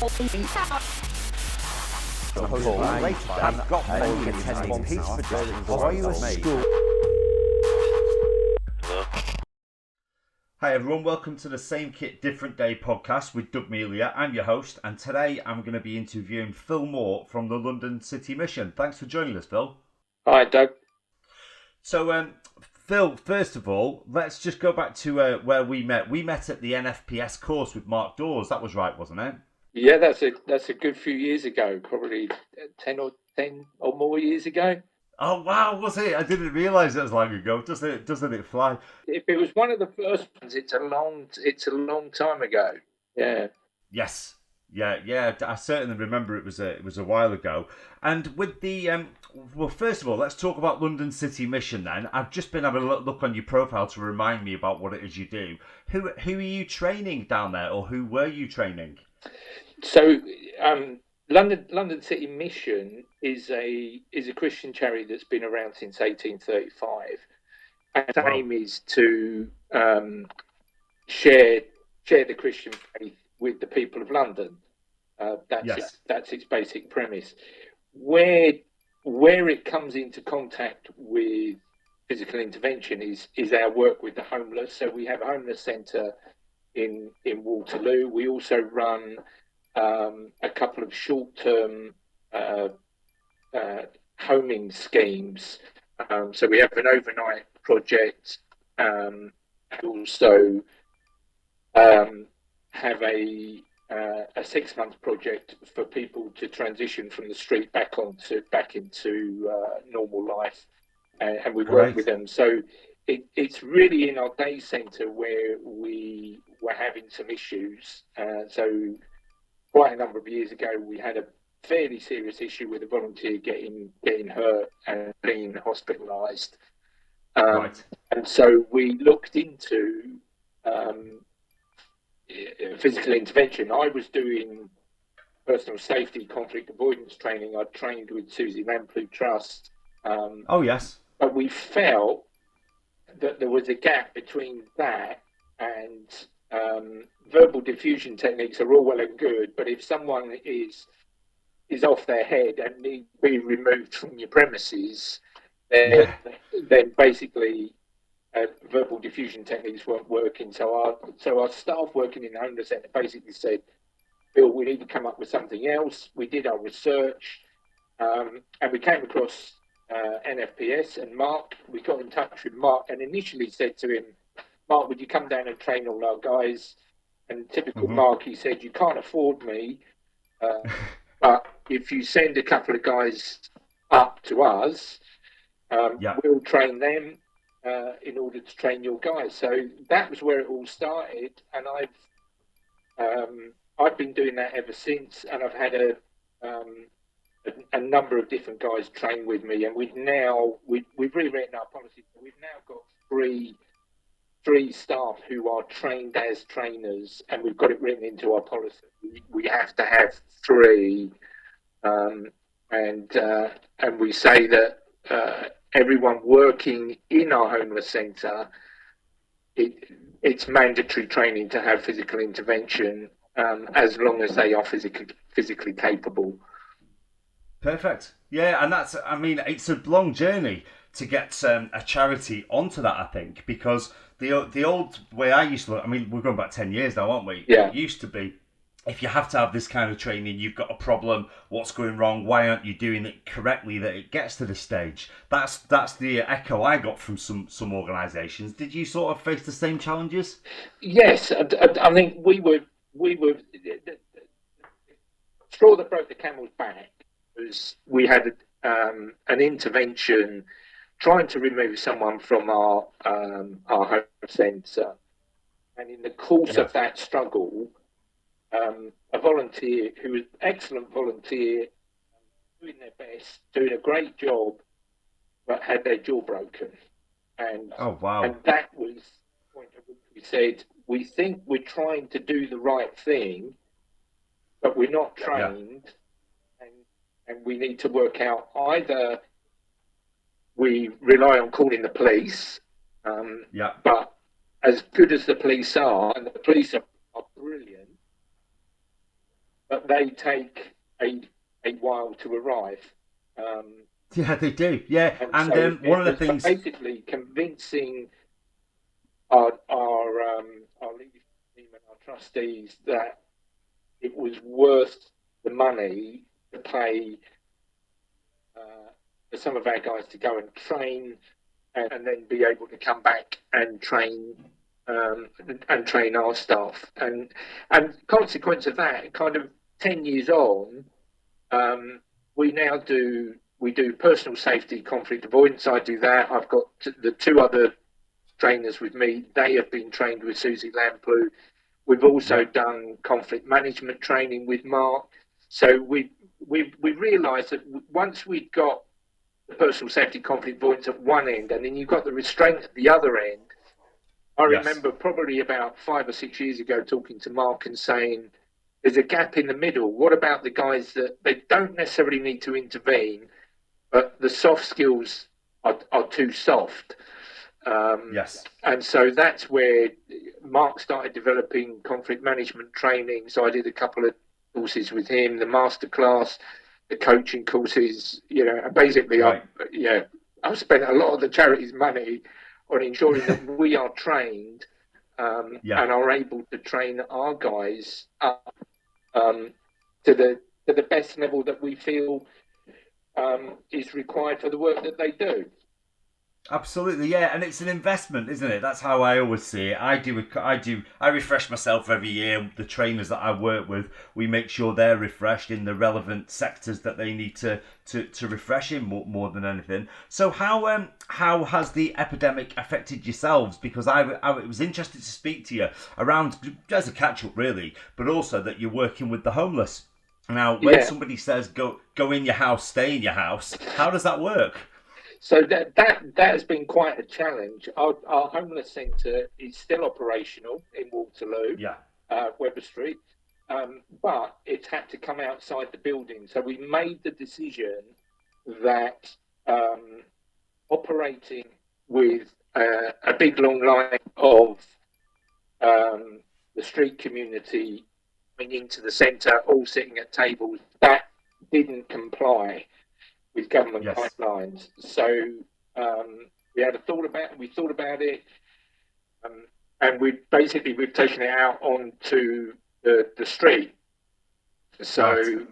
I've got attending peace for are you a school? Hi everyone, welcome to the Same Kit Different Day podcast with Doug Melia. I'm your host, and today I'm going to be interviewing Phil Moore from the London City Mission. Thanks for joining us, Phil. Hi, Doug. So, Phil, first of all, let's just go back to where we met. We met at the NFPS course with Mark Dawes. That was right, wasn't it? Yeah, that's a good few years ago, probably 10 or more years ago. Oh wow, was it? I didn't realise it was long ago. Doesn't it fly? If it was one of the first ones, it's a long time ago. Yeah. Yes. Yeah. I certainly remember it was a while ago. And with the well, first of all, let's talk about London City Mission. Then I've just been having a look on your profile to remind me about what it is you do. Who are you training down there, or who were you training? So, London City Mission is a Christian charity that's been around since 1835. And its aim is to share the Christian faith with the people of London. That's its basic premise. Where it comes into contact with physical intervention is our work with the homeless. So we have a homeless centre in Waterloo. We also run a couple of short-term homing schemes. So we have an overnight project, and also have a 6-month project for people to transition from the street back into normal life, and we work with them. So it's really in our day centre where we were having some issues. So quite a number of years ago, we had a fairly serious issue with a volunteer getting hurt and being hospitalised. And so we looked into physical intervention. I was doing personal safety, conflict avoidance training. I trained with Susie Lamplugh Trust. Oh yes. But we felt that there was a gap between that and verbal diffusion techniques are all well and good, but if someone is off their head and need to be removed from your premises, then basically verbal diffusion techniques weren't working. So our staff working in the homeless centre basically said, Bill, we need to come up with something else. We did our research, and we came across NFPS and Mark. We got in touch with Mark and initially said to him, Mark, would you come down and train all our guys? And typical Mark, he said, you can't afford me, but if you send a couple of guys up to us, we'll train them in order to train your guys. So that was where it all started, and I've been doing that ever since, and I've had a number of different guys train with me, and we've rewritten our policy. We've now got three staff who are trained as trainers, and we've got it written into our policy. We have to have 3, and we say that everyone working in our homeless centre, it's mandatory training to have physical intervention, as long as they are physically capable. Perfect. Yeah, and it's a long journey to get a charity onto that, I think, because the old way I used to look, we're going back 10 years now, aren't we? Yeah. It used to be, if you have to have this kind of training, you've got a problem, what's going wrong, why aren't you doing it correctly, that it gets to this stage. That's the echo I got from some organisations. Did you sort of face the same challenges? Yes, I think we were the straw that broke the camel's back was we had an intervention trying to remove someone from our home centre, and in the course of that struggle, a volunteer who was an excellent volunteer, doing their best, doing a great job, but had their jaw broken. And and that was the point at which we said, we think we're trying to do the right thing, but we're not trained, and we need to work out either we rely on calling the police, but as good as the police are, and the police are brilliant, but they take a while to arrive. Yeah, they do. Yeah, and So one of it the was things. basically convincing our leadership team and our trustees that it was worth the money to pay for some of our guys to go and train, and then be able to come back and train our staff. And consequence of that, kind of 10 years on, we now do personal safety, conflict avoidance. I do that. I've got the two other trainers with me. They have been trained with Susie Lamplugh. We've also done conflict management training with Mark. So we realised that once we'd got the personal safety, conflict avoidance at one end, and then you've got the restraint at the other end. I remember probably about 5 or 6 years ago talking to Mark and saying, there's a gap in the middle. What about the guys that they don't necessarily need to intervene, but the soft skills are too soft? And so that's where Mark started developing conflict management training. So I did a couple of courses with him, the masterclass, the coaching courses, and basically I've spent a lot of the charity's money on ensuring that we are trained and are able to train our guys up to the best level that we feel is required for the work that they do. Absolutely, yeah, and it's an investment, isn't it? That's how I always see it. I refresh myself every year. The trainers that I work with, we make sure they're refreshed in the relevant sectors that they need to refresh in more than anything. So how has the epidemic affected yourselves? Because I was interested to speak to you around as a catch up, really, but also that you're working with the homeless. Now, when somebody says go in your house, stay in your house, how does that work? So that has been quite a challenge. Our homeless centre is still operational in Waterloo, Weber Street, but it's had to come outside the building. So we made the decision that operating with a big long line of the street community coming into the centre, all sitting at tables, that didn't comply with government guidelines. So we had a thought about it, we thought about it, and we've taken it out onto the street. So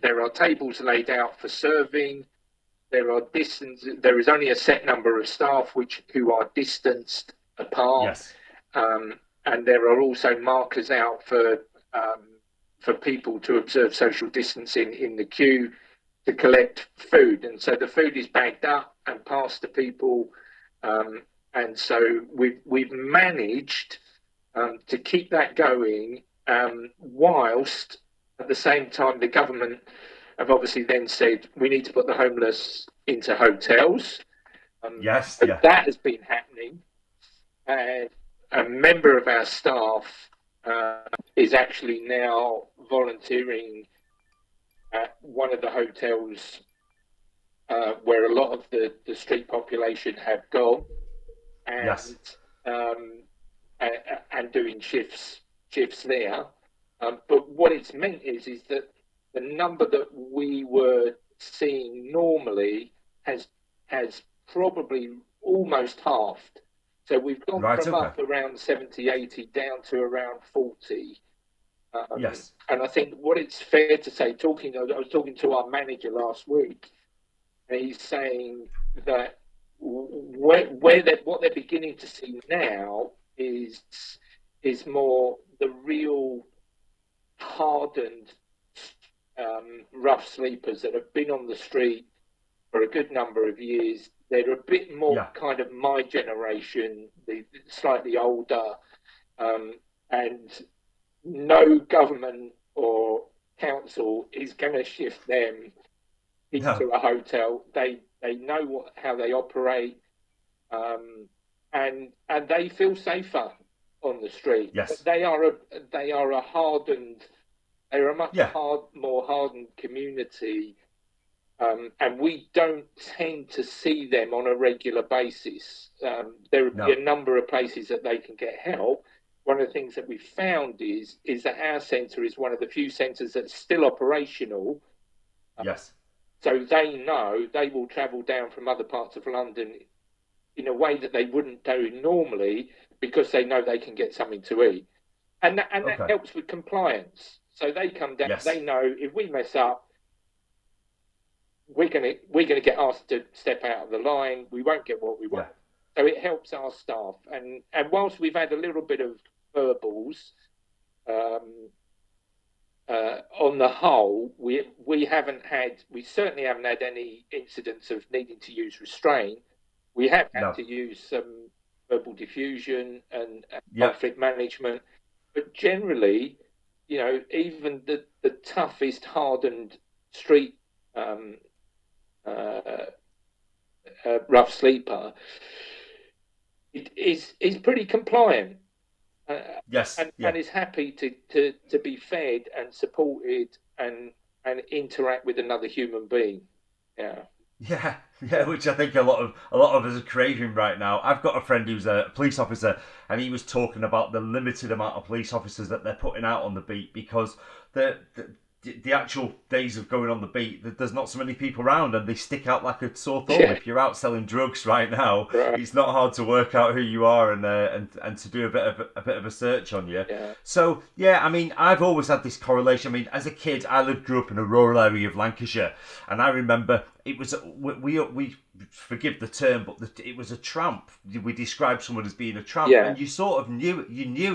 there are tables laid out for serving. There is only a set number of staff who are distanced apart. And there are also markers out for people to observe social distancing in the queue to collect food, and so the food is bagged up and passed to people, and so we've managed to keep that going, whilst at the same time the government have obviously then said we need to put the homeless into hotels. That has been happening, and a member of our staff is actually now volunteering at one of the hotels where a lot of the street population have gone, and doing shifts there. But what it's meant is that the number that we were seeing normally has probably almost halved. So we've gone from up around 70, 80 down to around 40. And I think what it's fair to say, I was talking to our manager last week, and he's saying that what they're beginning to see now is more the real hardened, rough sleepers that have been on the street for a good number of years. They're a bit more kind of my generation, the slightly older, and no government or council is going to shift them into a hotel. They know how they operate, and they feel safer on the street. But they are a hardened, they're a much more hardened community, and we don't tend to see them on a regular basis. There will be a number of places that they can get help, one of the things that we found is that our centre is one of the few centres that's still operational. Yes. So they know they will travel down from other parts of London in a way that they wouldn't do normally, because they know they can get something to eat. And that helps with compliance. So they come down, Yes. they know if we mess up, we're gonna get asked to step out of the line. We won't get what we want. So it helps our staff. And whilst we've had a little bit of verbals, on the whole, we certainly haven't had any incidents of needing to use restraint. We have had to use some verbal diffusion and conflict management, but generally, even the toughest hardened street rough sleeper is pretty compliant. And is happy to be fed and supported and interact with another human being. Yeah, which I think a lot of us are craving right now. I've got a friend who's a police officer, and he was talking about the limited amount of police officers that they're putting out on the beat, because the actual days of going on the beat, there's not so many people around, and they stick out like a sore thumb. If you're out selling drugs right now, it's not hard to work out who you are and to do a bit of a search on you. So I mean, I've always had this correlation. I mean, as a kid, I grew up in a rural area of Lancashire, and I remember it was we forgive the term, but it was a tramp. We described someone as being a tramp, and you sort of knew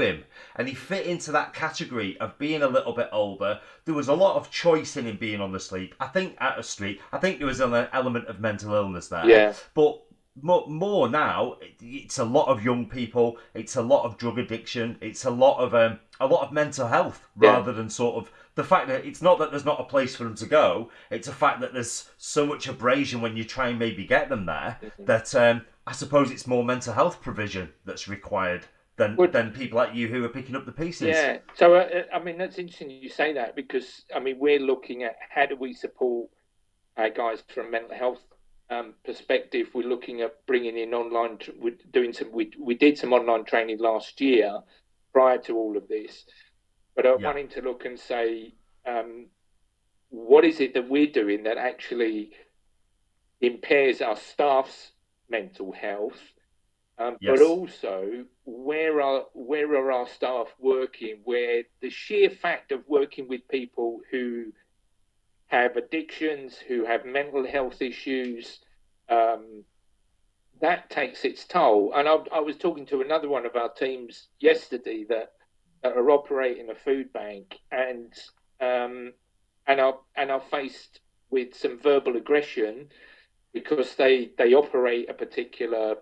him, and he fit into that category of being a little bit older. There was a lot of choice in him being on the street. I think there was an element of mental illness there. But more now, it's a lot of young people. It's a lot of drug addiction. It's a lot of mental health, rather than sort of the fact that it's not that there's not a place for them to go. It's a fact that there's so much abrasion when you try and maybe get them there, that I suppose it's more mental health provision that's required than people like you who are picking up the pieces. Yeah. So I mean, that's interesting you say that, because I mean, we're looking at how do we support our guys from mental health perspective. We're looking at bringing in online. We did some online training last year prior to all of this, but I'm wanting to look and say, what is it that we're doing that actually impairs our staff's mental health, but also where are our staff working, where the sheer fact of working with people who have addictions, who have mental health issues, that takes its toll. And I was talking to another one of our teams yesterday that are operating a food bank, and are faced with some verbal aggression because they operate a particular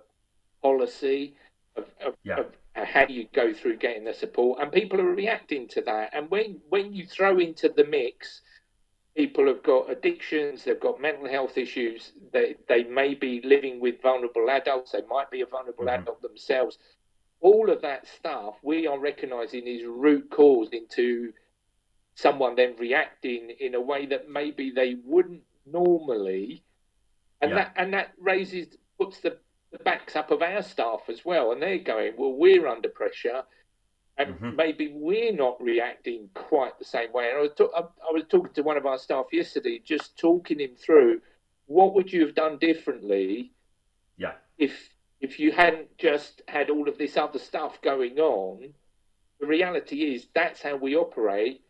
policy of how you go through getting the support, and people are reacting to that. And when you throw into the mix, people have got addictions, they've got mental health issues, they may be living with vulnerable adults, they might be a vulnerable adult themselves. All of that stuff we are recognising is root cause into someone then reacting in a way that maybe they wouldn't normally, and that puts the backs up of our staff as well, and they're going, well, we're under pressure, and maybe we're not reacting quite the same way. And I was talking to one of our staff yesterday, just talking him through, what would you have done differently if you hadn't just had all of this other stuff going on? The reality is that's how we operate.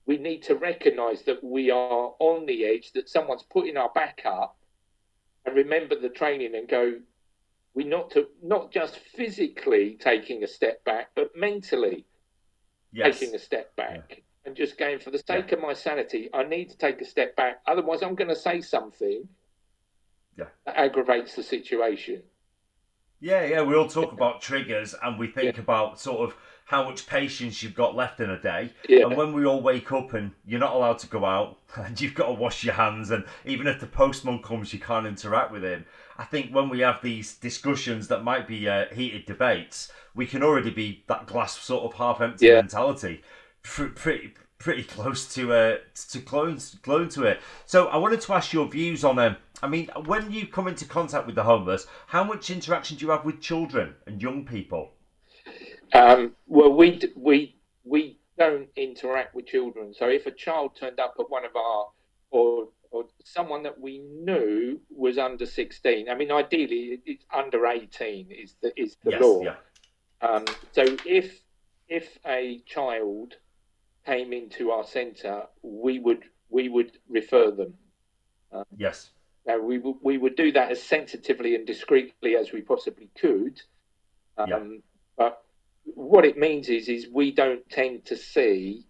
We need to recognise that we are on the edge, that someone's putting our back up, and remember the training and go, we're not just physically taking a step back, but mentally taking a step back, and just going, for the sake of my sanity, I need to take a step back. Otherwise, I'm going to say something that aggravates the situation. Yeah, we all talk about triggers, and we think about sort of how much patience you've got left in a day. And when we all wake up and you're not allowed to go out and you've got to wash your hands, and even if the postman comes, you can't interact with him. I think when we have these discussions that might be heated debates, we can already be that glass sort of half empty mentality. Pretty close to clone to it. So I wanted to ask your views on I mean, when you come into contact with the homeless, how much interaction do you have with children and young people? Well, we don't interact with children. So if a child turned up at one of our, or someone that we knew was under 16, I mean, ideally it's under 18 is the Yes, law. yeah, So if a child came into our centre, we would refer them. yes, Now we would do that as sensitively and discreetly as we possibly could. yeah, But what it means is we don't tend to see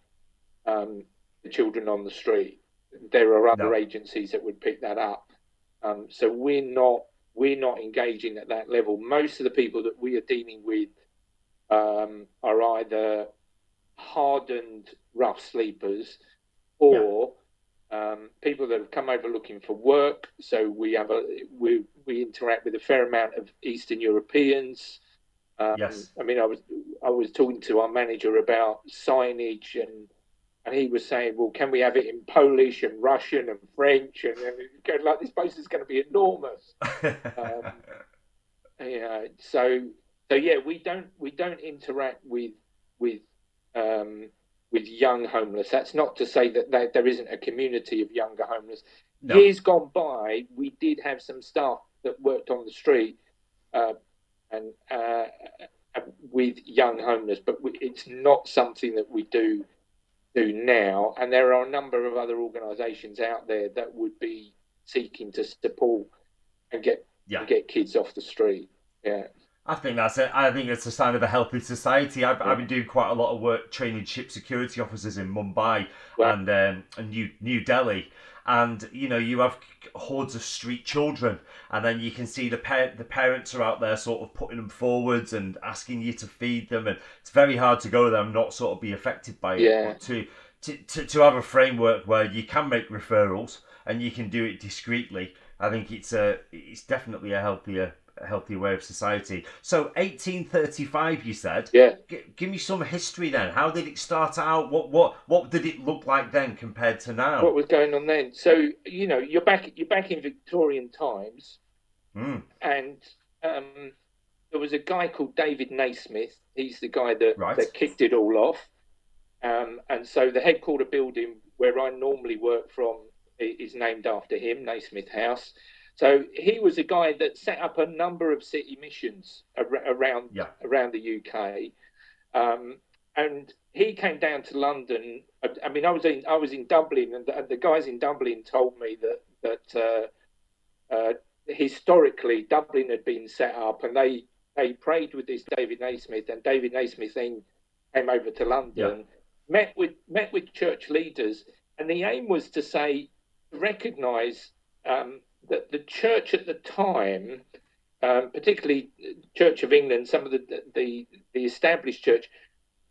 the children on the street. There are other no, agencies that would pick that up. So we're not engaging at that level. Most of the people that we are dealing with are either hardened rough sleepers yeah, or people that have come over looking for work. So we interact with a fair amount of Eastern Europeans. yes. I mean, I was talking to our manager about signage, and he was saying, well, can we have it in Polish and Russian and French? And going like, this place is going to be enormous. Um, so yeah, we don't interact with um, with young homeless. That's not to say that there isn't a community of younger homeless. No, Years gone by, we did have some staff that worked on the street uh, and with young homeless, but it's not something that we do now. And there are a number of other organisations out there that would be seeking to support and get yeah. and get kids off the street. Yeah, I think that's it. I think it's a sign of a healthy society. I've yeah. been doing quite a lot of work training ship security officers in Mumbai Well, and New Delhi, and you have hordes of street children, and then you can see the parents are out there sort of putting them forwards and asking you to feed them, and it's very hard to go there and not sort of be affected by it. yeah, But to have a framework where you can make referrals and you can do it discreetly, I think it's definitely a healthier way of society. So 1835, you said. yeah. Give me some history then. How did it start out? What did it look like then compared to What now? was going on then? So you're back in Victorian times, Mm, and there was a guy called David Naismith. He's the guy that right. that kicked it all off. And so the headquarter building where I normally work from is named after him, Naismith House. So he was a guy that set up a number of city missions around Yeah. around the UK. And he came down to London. I mean, I was in Dublin, and the guys in Dublin told me that historically Dublin had been set up, and they prayed with this David Naismith, and David Naismith then came over to Yeah. London, met with church leaders, and the aim was to say recognise that the church at the time, particularly Church of England, some of the established church,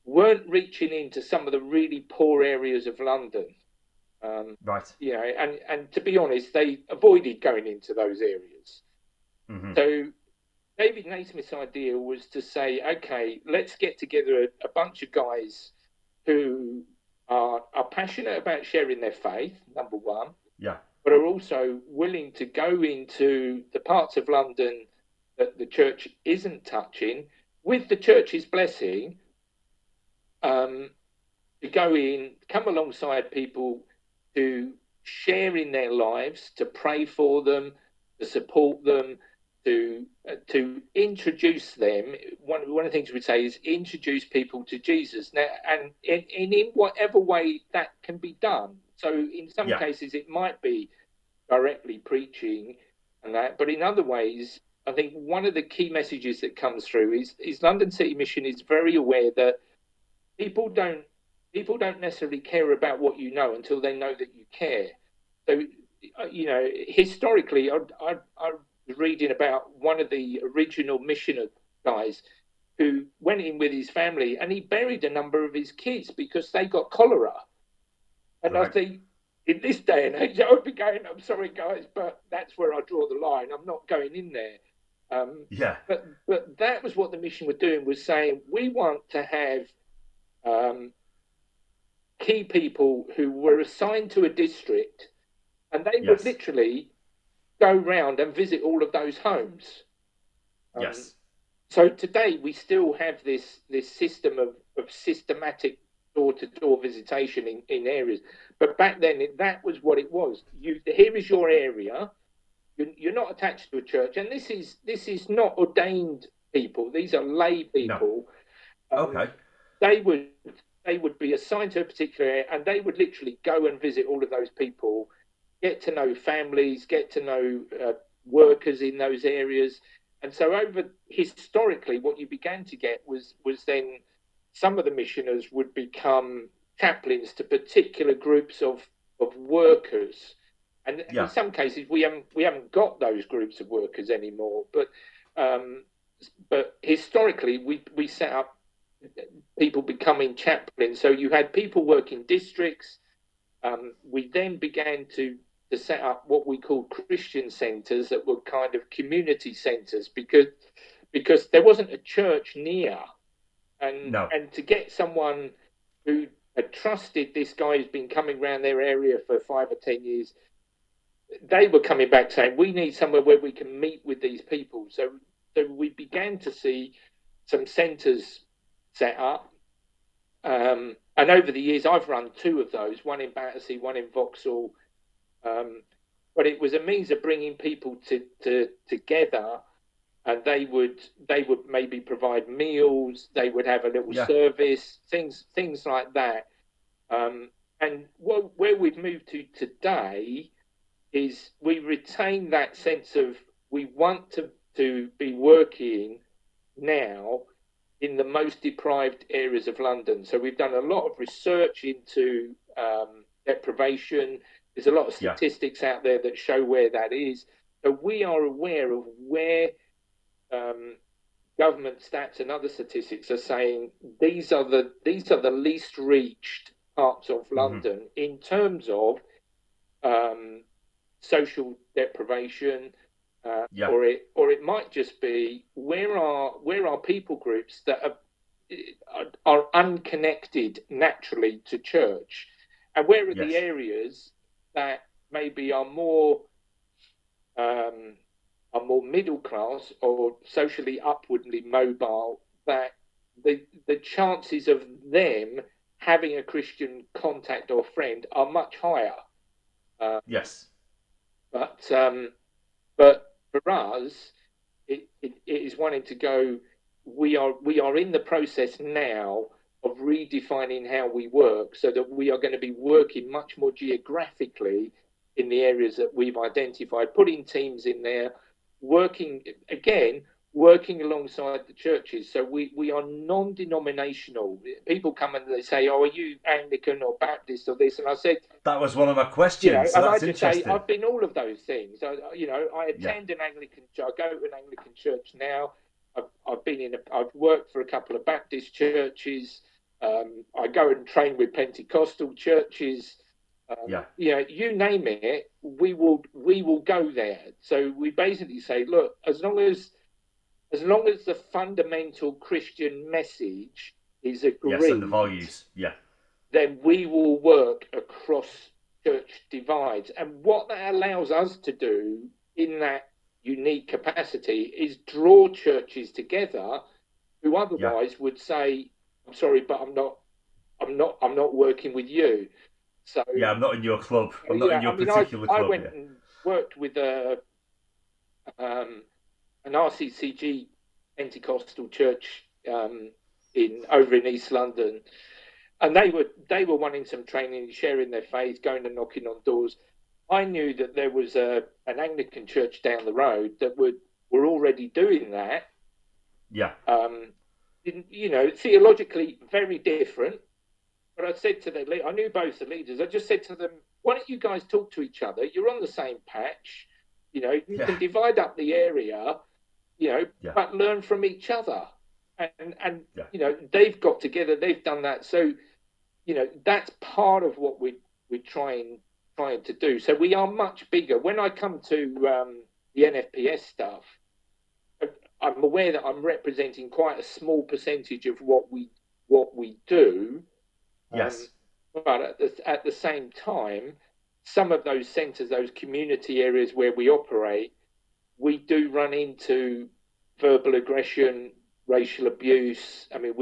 weren't reaching into some of the really poor areas of London. Right. And to be honest, they avoided going into those areas. Hmm. So David Naismith's idea was to say, okay, let's get together a bunch of guys who are passionate about sharing their faith, number one, Yeah. but are also willing to go into the parts of London that the church isn't touching, with the church's blessing, to go in, come alongside people to share in their lives, to pray for them, to support them, to introduce them. One of the things we'd say is introduce people to Jesus. Now, and in whatever way that can be done. So in some Yeah. cases it might be directly preaching and that, but in other ways, I think one of the key messages that comes through is London City Mission is very aware that people don't necessarily care about what you know until they know that you care. So historically, I was reading about one of the original missioner guys who went in with his family and he buried a number of his kids because they got cholera. And I Right. think in this day and age, I would be going, I'm sorry, guys, but that's where I draw the line. I'm not going in there. Yeah. But that was what the mission were doing, was saying, we want to have key people who were assigned to a district, and they would Yes. literally go round and visit all of those homes. Yes. So today we still have this system of systematic door-to-door visitation in areas, but back then that was what it was. Here is your area. You're not attached to a church, and this is not ordained people. These are lay No. people. Okay. They would be assigned to a particular area, and they would literally go and visit all of those people, get to know families, get to know workers in those areas. And so over historically, what you began to get was then some of the missioners would become chaplains to particular groups of workers. And in Yeah. some cases, we haven't got those groups of workers anymore. But historically, we set up people becoming chaplains. So you had people working districts. We then began to set up what we called Christian centres that were kind of community centres because there wasn't a church near, No. and to get someone who had trusted this guy who's been coming around their area for 5 or 10 years, they were coming back saying, we need somewhere where we can meet with these people. So we began to see some centres set up. And over the years, I've run two of those, one in Battersea, one in Vauxhall. But it was a means of bringing people together, and they would maybe provide meals. They would have a little service, things like that. And where we've moved to today is we retain that sense of we want to be working now in the most deprived areas of London. So we've done a lot of research into deprivation. There's a lot of statistics out there that show where that is. So we are aware of where government stats and other statistics are saying these are the least reached parts of London in terms of social deprivation. Or it might just be where are people groups that are unconnected naturally to church, and where are the areas that maybe are more middle class or socially upwardly mobile, that the chances of them having a Christian contact or friend are much higher. But for us, it is wanting to go. We are in the process now of redefining how we work, so that we are going to be working much more geographically in the areas that we've identified, putting teams in there, working alongside the churches. So we are non-denominational. People come and they say, "Oh, are you Anglican or Baptist or this?" And I said, that was one of my questions. So and that's I just interesting. say I've been all of those things. I attend an Anglican. I go to an Anglican church now. I've worked for a couple of Baptist churches. I go and train with Pentecostal churches. You name it, we will go there. So we basically say, look, as long as the fundamental Christian message is agreed, and the values, then we will work across church divides. And what that allows us to do in that unique capacity is draw churches together who otherwise would say, "I'm sorry, but I'm not working with you." So I'm not in your club. I'm not in your particular club. I went and worked with an RCCG Pentecostal church over in East London, and they were wanting some training, sharing their faith, going and knocking on doors. I knew that there was an Anglican church down the road that were already doing that. Theologically very different. But I said to them, I knew both the leaders. I just said to them, "Why don't you guys talk to each other? You're on the same patch. You can divide up the area, but learn from each other." And they've got together. They've done that. So, that's part of what we're trying to do. So we are much bigger. When I come to the NFPS stuff, I'm aware that I'm representing quite a small percentage of what we do. But at the same time, some of those centres, those community areas where we operate, we do run into verbal aggression, racial abuse. I mean,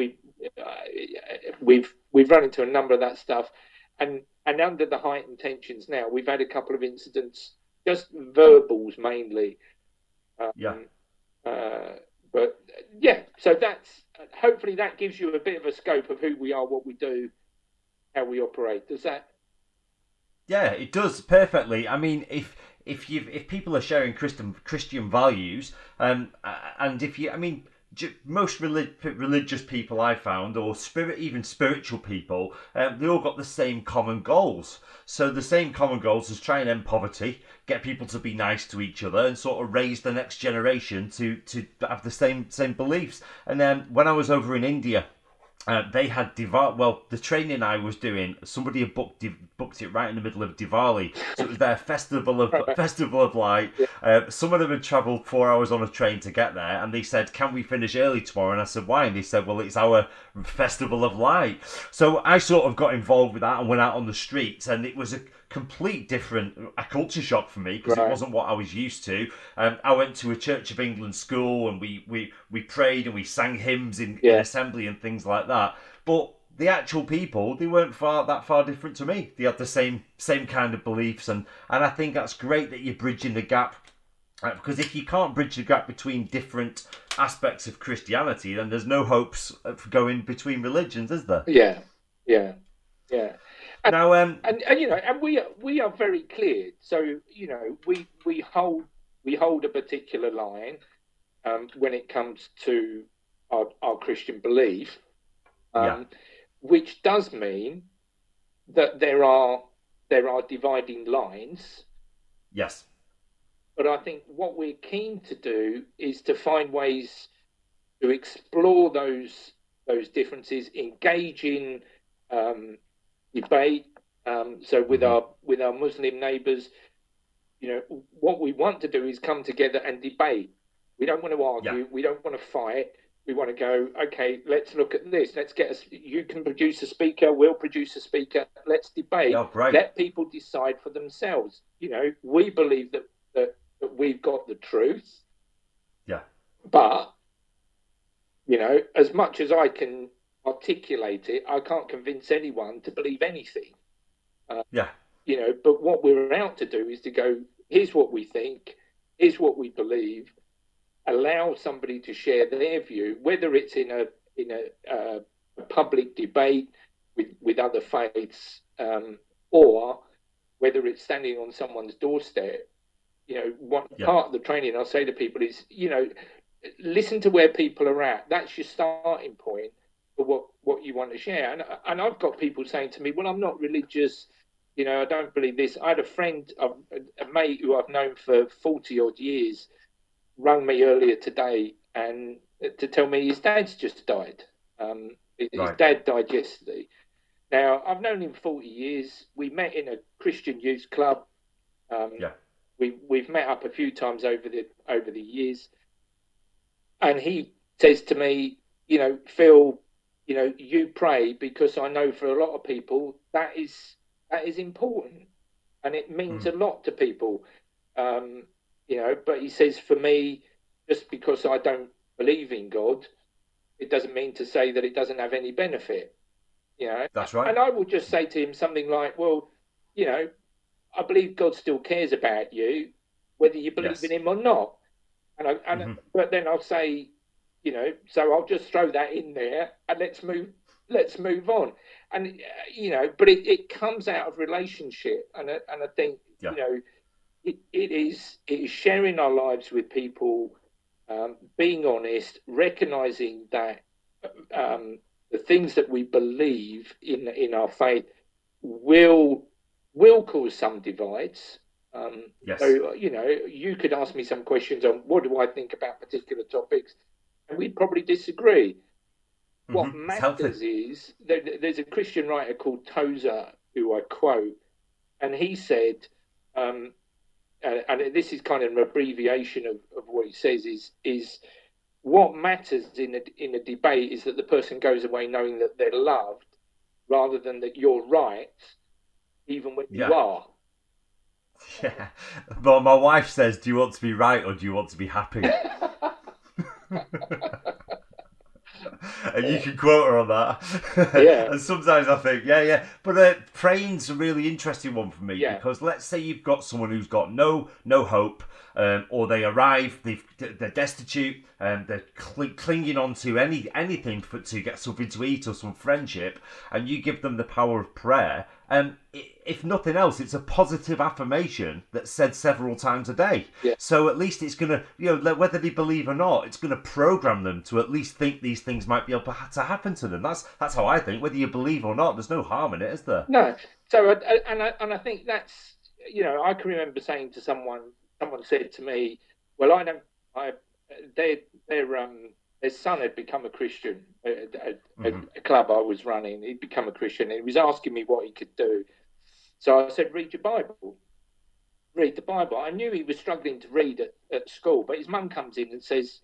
we've run into a number of that stuff, and under the heightened tensions now, we've had a couple of incidents, just verbals mainly. Yeah. But yeah, so that's hopefully that gives you a bit of a scope of who we are, what we do, how we operate. Does that? Yeah, it does perfectly. I mean, if people are sharing Christian values, and if you, I mean, most religious people I found, or even spiritual people, they all got the same common goals. So the same common goals is try and end poverty, get people to be nice to each other, and sort of raise the next generation to have the same beliefs. And then when I was over in India, they had the training I was doing, somebody had booked it right in the middle of Diwali, so it was their festival of light. Some of them had travelled 4 hours on a train to get there, and they said, "Can we finish early tomorrow?" And I said, "Why?" And they said, "Well, it's our festival of light." So I sort of got involved with that and went out on the streets, and it was a complete different culture shock for me, because it wasn't what I was used to. I went to a Church of England school, and we prayed and we sang hymns in assembly and things like that. But the actual people, they weren't that far different to me. They had the same kind of beliefs, and I think that's great that you're bridging the gap. Because if you can't bridge the gap between different aspects of Christianity, then there's no hopes of going between religions, is there? Yeah. And, now, and you know, and we are very clear. So you know, we hold a particular line when it comes to our Christian belief, which does mean that there are dividing lines. Yes. But I think what we're keen to do is to find ways to explore those differences, engage in debate. So with our Muslim neighbours, you know, what we want to do is come together and debate. We don't want to argue. Yeah. We don't want to fight. We want to go, okay, let's look at this. Let's you can produce a speaker. We'll produce a speaker. Let's debate. Oh, great. Let people decide for themselves. You know, we believe that we've got the truth. Yeah. But, you know, as much as I can articulate it, I can't convince anyone to believe anything. You know, but what we're out to do is to go, here's what we think, here's what we believe, allow somebody to share their view, whether it's in a public debate with other faiths, or whether it's standing on someone's doorstep. You know, part of the training I'll say to people is, you know, listen to where people are at. That's your starting point for what you want to share. And I've got people saying to me, well, I'm not religious. You know, I don't believe this. I had a friend, a mate who I've known for 40 odd years, rang me earlier today and to tell me his dad's just died. His dad died yesterday. Now, I've known him 40 years. We met in a Christian youth club. We've met up a few times over the years, and he says to me, you know, Phil, you know, you pray, because I know for a lot of people that is important, and it means a lot to people, you know. But he says, for me, just because I don't believe in God, it doesn't mean to say that it doesn't have any benefit, you know. That's right. And I will just say to him something like, well, you know, I believe God still cares about you, whether you believe in him or not. But then I'll say, you know, so I'll just throw that in there and let's move on. And you know, but it comes out of relationship, and I think you know, it is sharing our lives with people, being honest, recognizing that the things that we believe in our faith will cause some divides. So, you know, you could ask me some questions on what do I think about particular topics, and we'd probably disagree. What matters is there's a Christian writer called Tozer who I quote, and he said, and this is kind of an abbreviation of what he says, is what matters in a debate is that the person goes away knowing that they're loved, rather than that you're right, even when you are. Yeah. Well, my wife says, do you want to be right or do you want to be happy? And you can quote her on that. Yeah, And sometimes I think, yeah. But praying's a really interesting one for me yeah, because let's say you've got someone who's got no hope, or they arrive, they're destitute, and they're clinging on to anything to get something to eat or some friendship, and you give them the power of prayer. If nothing else, it's a positive affirmation that's said several times a day. yeah. So at least it's going to, whether they believe or not, it's going to program them to at least think these things might be able to happen to them. That's how I think. Whether you believe or not, there's no harm in it, is there? No. So, I think that's, I can remember saying to someone said to me, well, their son had become a Christian at a club I was running. He'd become a Christian, and he was asking me what he could do. So I said, read your Bible. Read the Bible. I knew he was struggling to read at school, but his mum comes in and says,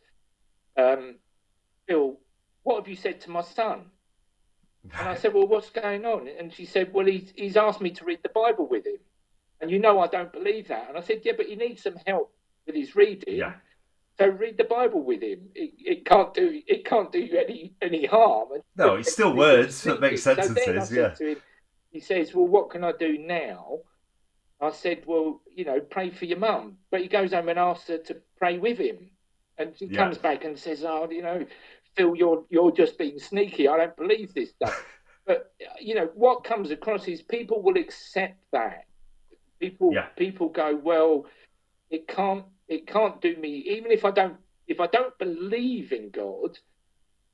Bill, what have you said to my son? And I said, well, what's going on? And she said, well, he's asked me to read the Bible with him. And I don't believe that. And I said, yeah, but he needs some help with his reading. Yeah. So read the Bible with him. It can't do you any harm. No, it's still words that make sentences. So then I said to him, he says, well, what can I do now? I said, well, pray for your mum. But he goes home and asks her to pray with him. And she comes back and says, oh, Phil, you're just being sneaky. I don't believe this stuff. But, what comes across is people will accept that. People go, well, it can't do me, even if I don't believe in God,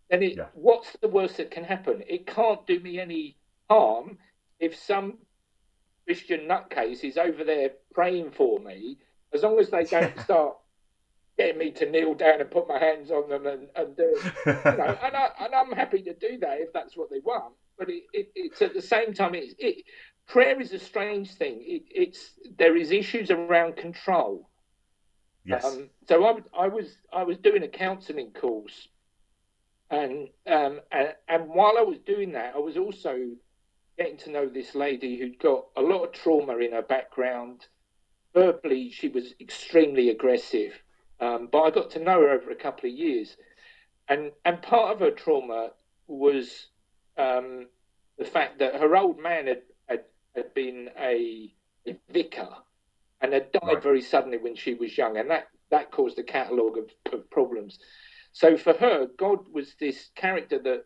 then what's the worst that can happen? It can't do me any harm if some Christian nutcase is over there praying for me, as long as they don't start getting me to kneel down and put my hands on them and do it. And I'm happy to do that if that's what they want. But it's at the same time, prayer is a strange thing. There is issues around control. Yes. So I was doing a counselling course, and while I was doing that, I was also getting to know this lady who'd got a lot of trauma in her background. Verbally, she was extremely aggressive, but I got to know her over a couple of years, and part of her trauma was the fact that her old man had been a vicar and had died very suddenly when she was young, and that caused a catalogue of problems. So for her, God was this character that,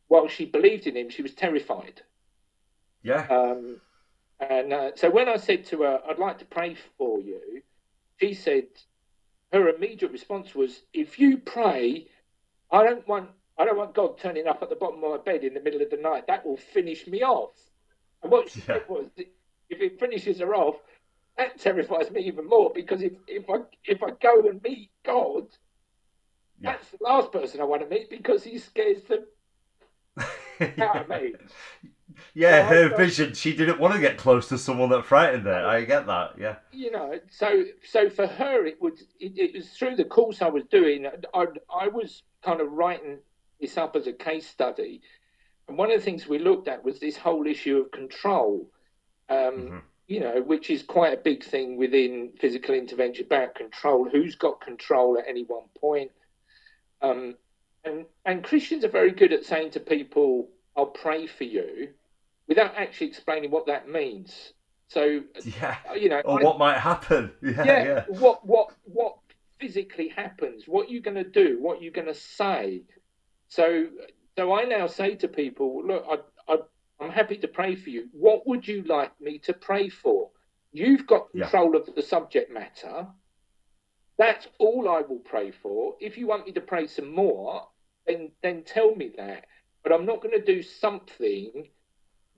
while she believed in him, she was terrified. Yeah. So when I said to her, I'd like to pray for you, she said, her immediate response was, if you pray, I don't want God turning up at the bottom of my bed in the middle of the night. That will finish me off. And what she said was, if it finishes her off, that terrifies me even more, because if I go and meet God, that's the last person I want to meet, because he scares the out of me. Yeah, her vision, she didn't want to get close to someone that frightened her. I get that, yeah. So for her, it was through the course I was doing, I was kind of writing this up as a case study. And one of the things we looked at was this whole issue of control, which is quite a big thing within physical intervention, about control, who's got control at any one point. And Christians are very good at saying to people, I'll pray for you, without actually explaining what that means. So, what might happen. Yeah. What physically happens, what you're going to do, what you're going to say. So I now say to people, look, I'm happy to pray for you. What would you like me to pray for? You've got control of the subject matter. That's all I will pray for. If you want me to pray some more, then tell me that. But I'm not going to do something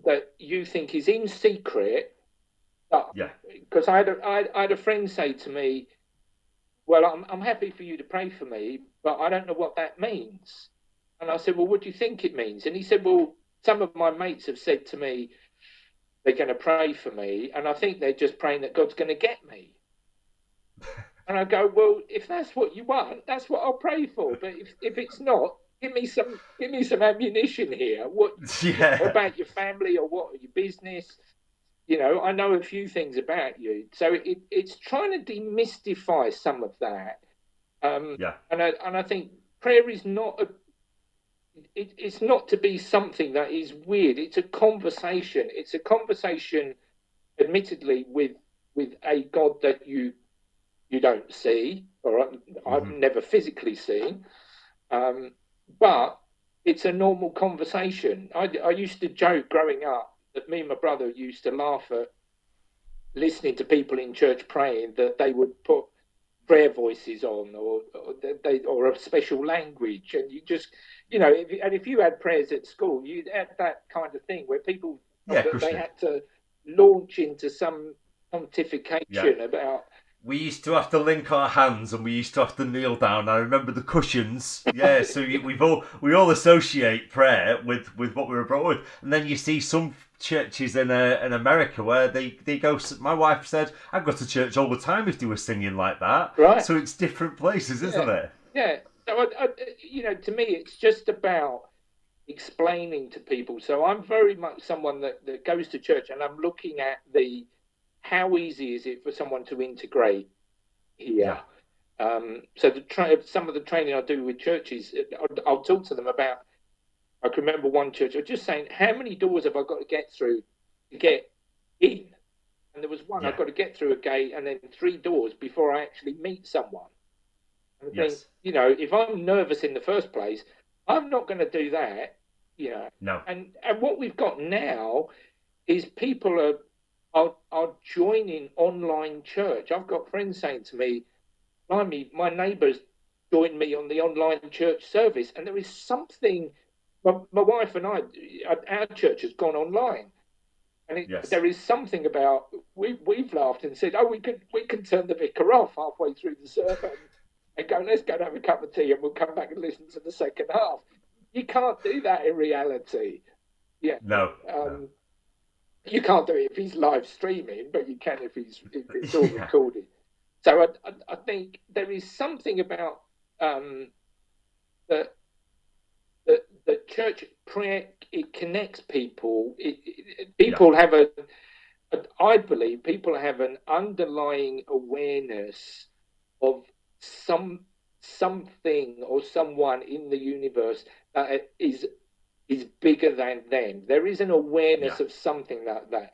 that you think is in secret. Because I had a friend say to me, well, I'm happy for you to pray for me, but I don't know what that means. And I said, well, what do you think it means? And he said, well, some of my mates have said to me, they're going to pray for me, and I think they're just praying that God's going to get me. And I go, well, if that's what you want, that's what I'll pray for. But if it's not, give me some ammunition here. What about your family, or what your business? I know a few things about you. So it's trying to demystify some of that. Yeah. And I think prayer is not it's not to be something that is weird. It's a conversation. It's a conversation, admittedly, with a God that you don't see, or I've Hmm. never physically seen, um, but it's a normal conversation. I used to joke growing up that me and my brother used to laugh at listening to people in church praying that they would put prayer voices on, or a special language, and you just, if you had prayers at school, you had that kind of thing where people Yeah, felt of that course they you did. had to launch into some Yeah. pontification about. We used to have to link our hands and we used to have to kneel down. I remember the cushions. Yeah, so we all associate prayer with what we were brought with. And then you see some churches in America where they go. My wife said, "I go to church all the time if they were singing like that." Right. So it's different places, isn't Yeah, it? yeah. So to me, it's just about explaining to people. So I'm very much someone that goes to church, and I'm looking at the how easy is it for someone to integrate here. Yeah. So some of the training I do with churches, I'll talk to them about. I can remember one church. I was just saying, how many doors have I got to get through to get in? And there was one I've Yeah. got to get through a gate, and then three doors before I actually meet someone. And I think, Yes. if I'm nervous in the first place, I'm not going to do that. No. And what we've got now is people are joining online church. I've got friends saying to me, "Blimey, my neighbours joined me on the online church service," and there is something. My wife and I, our church has gone online, and Yes. there is something about we've laughed and said, "Oh, we can turn the vicar off halfway through the sermon and go, let's go and have a cup of tea, and we'll come back and listen to the second half." You can't do that in reality. Yeah. No. No. You can't do it if he's live streaming, but you can if it's all Yeah. recorded. So I think there is something about the the church prayer. It connects people. Yeah. People have I believe people have an underlying awareness of something or someone in the universe that is bigger than them. There is an Yeah. awareness of something that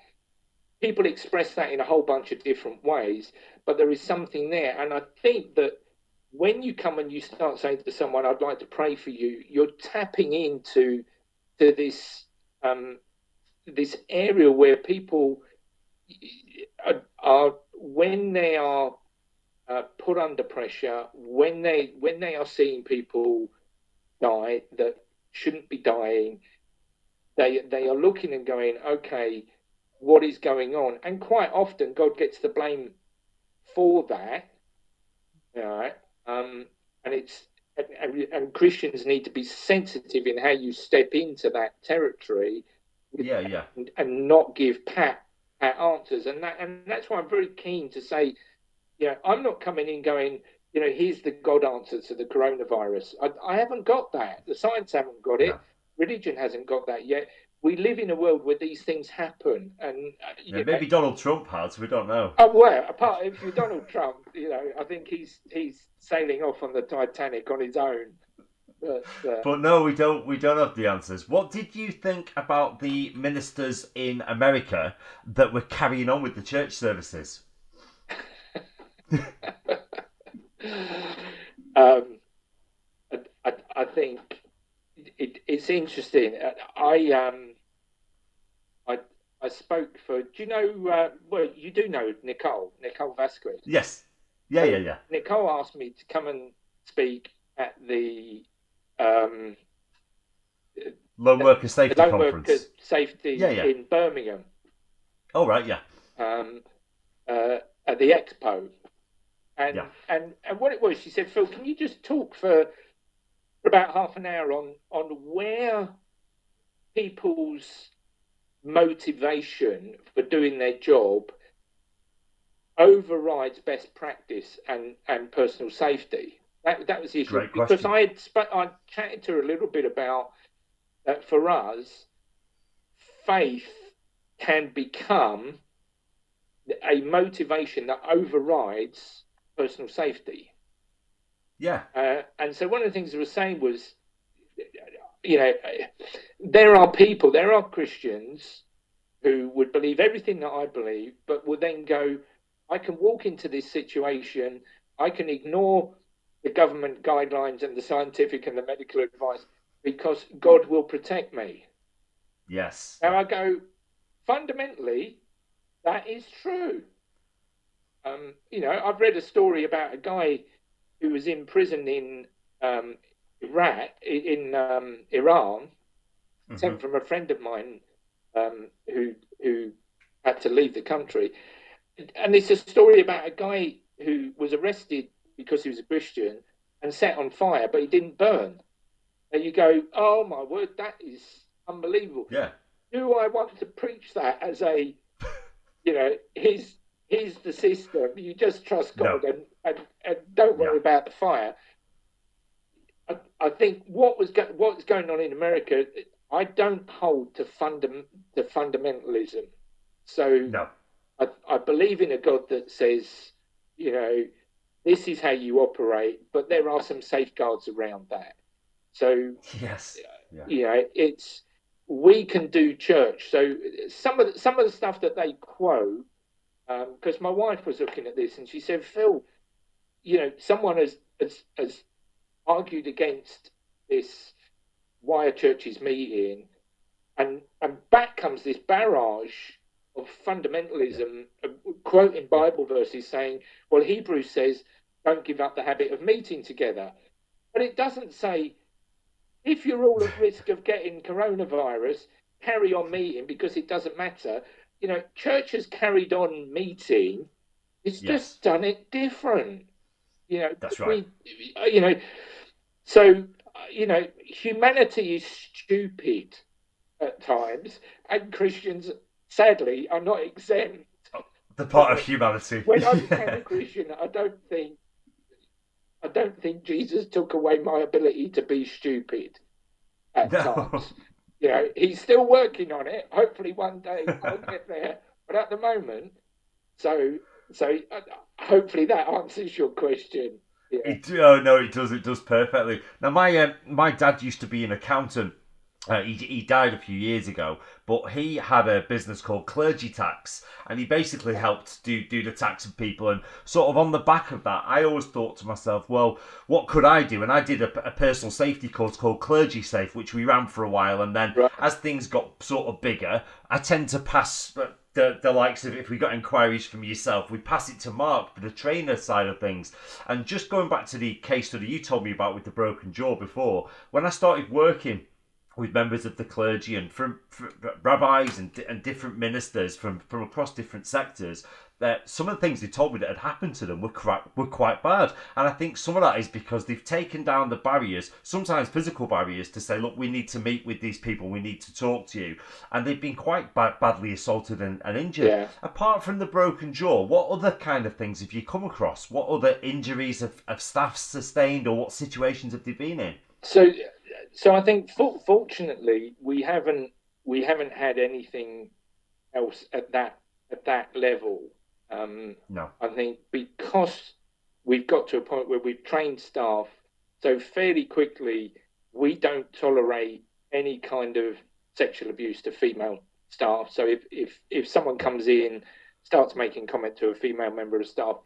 people express that in a whole bunch of different ways, but there is something there. And I think that when you come and you start saying to someone, "I'd like to pray for you," you're tapping into to this area where people are when they are put under pressure, when they are seeing people die that shouldn't be dying, they are looking and going, "Okay, what is going on?" And quite often, God gets the blame for that. All right, and it's and Christians need to be sensitive in how you step into that territory, Yeah. Yeah. and not give pat answers. And that's why I'm very keen to say, I'm not coming in going, here's the God answer to the coronavirus. I haven't got that. The science haven't got No. it. Religion hasn't got that yet. We live in a world where these things happen, and Yeah. Maybe Donald Trump has. We don't know. oh well. Apart if you're Donald Trump, I think he's sailing off on the Titanic on his own. But But no, we don't. We don't have the answers. What did you think about the ministers in America that were carrying on with the church services? um, I think it's interesting. I I spoke for. Do you know? Well, you do know Nicole Vasquez. Yes. Yeah. So Yeah. Yeah. Nicole asked me to come and speak at um, Lone Worker the Safety Lone Worker Conference. Safety Yeah. Yeah. in Birmingham, Oh right. Yeah. um, at the Expo. Yeah. And what it was, she said, "Phil, can you just talk for about half an hour on where people's motivation for doing their job overrides best practice and personal safety?" That was the issue, Great because question. I chatted to her a little bit about that. For us, faith can become a motivation that overrides personal safety. Yeah. And so one of the things I was saying was, you know, there are Christians who would believe everything that I believe, but will then go, I can walk into this situation, I can ignore the government guidelines and the scientific and the medical advice because God will protect me. Yes. Now I go, fundamentally, that is true. You know, I've read a story about a guy who was in prison in Iran, sent from a friend of mine who had to leave the country. And it's a story about a guy who was arrested because he was a Christian and set on fire, but he didn't burn. And you go, oh my word, that is unbelievable. Yeah. Do I want to preach that as a, you know, here's the system. You just trust God and don't worry about the fire. I think what's going on in America, I don't hold to fundamentalism. So I believe in a God that says, you know, this is how you operate, but there are some safeguards around that. So you know, we can do church. So some of the stuff that they quote, because my wife was looking at this and she said, Phil, you know, someone has argued against this why a church is meeting, and back comes this barrage of fundamentalism, quoting Bible verses saying, well, Hebrews says, don't give up the habit of meeting together. But it doesn't say, if you're all at risk of getting coronavirus, carry on meeting because it doesn't matter. You know, church has carried on meeting. It's just done it different. You know, that's right. You know, so, you know, humanity is stupid at times, and Christians, sadly, are not exempt. The part of humanity. When I became a Christian, I don't think Jesus took away my ability to be stupid at times. You know, he's still working on it. Hopefully one day I'll get there. But at the moment, so hopefully that answers your question. Yeah. It does. It does perfectly. Now, my dad used to be an accountant. He died a few years ago, but he had a business called Clergy Tax, and he basically helped do the tax of people. And sort of on the back of that, I always thought to myself, well, what could I do? And I did a personal safety course called Clergy Safe, which we ran for a while. And then as things got sort of bigger, I tend to pass the likes of, if we got inquiries from yourself, we pass it to Mark for the trainer side of things. And just going back to the case study you told me about with the broken jaw before, when I started working with members of the clergy and from rabbis and different ministers from across different sectors, that some of the things they told me that had happened to them were quite bad. And I think some of that is because they've taken down the barriers, sometimes physical barriers, to say, look, we need to meet with these people, we need to talk to you. And they've been quite badly assaulted and injured. Yeah. Apart from the broken jaw, what other kind of things have you come across? What other injuries have staff sustained, or what situations have they been in? So I think, fortunately, we haven't had anything else at that level. No. I think because we've got to a point where we've trained staff so fairly quickly, we don't tolerate any kind of sexual abuse to female staff. So if someone comes in, starts making comment to a female member of staff,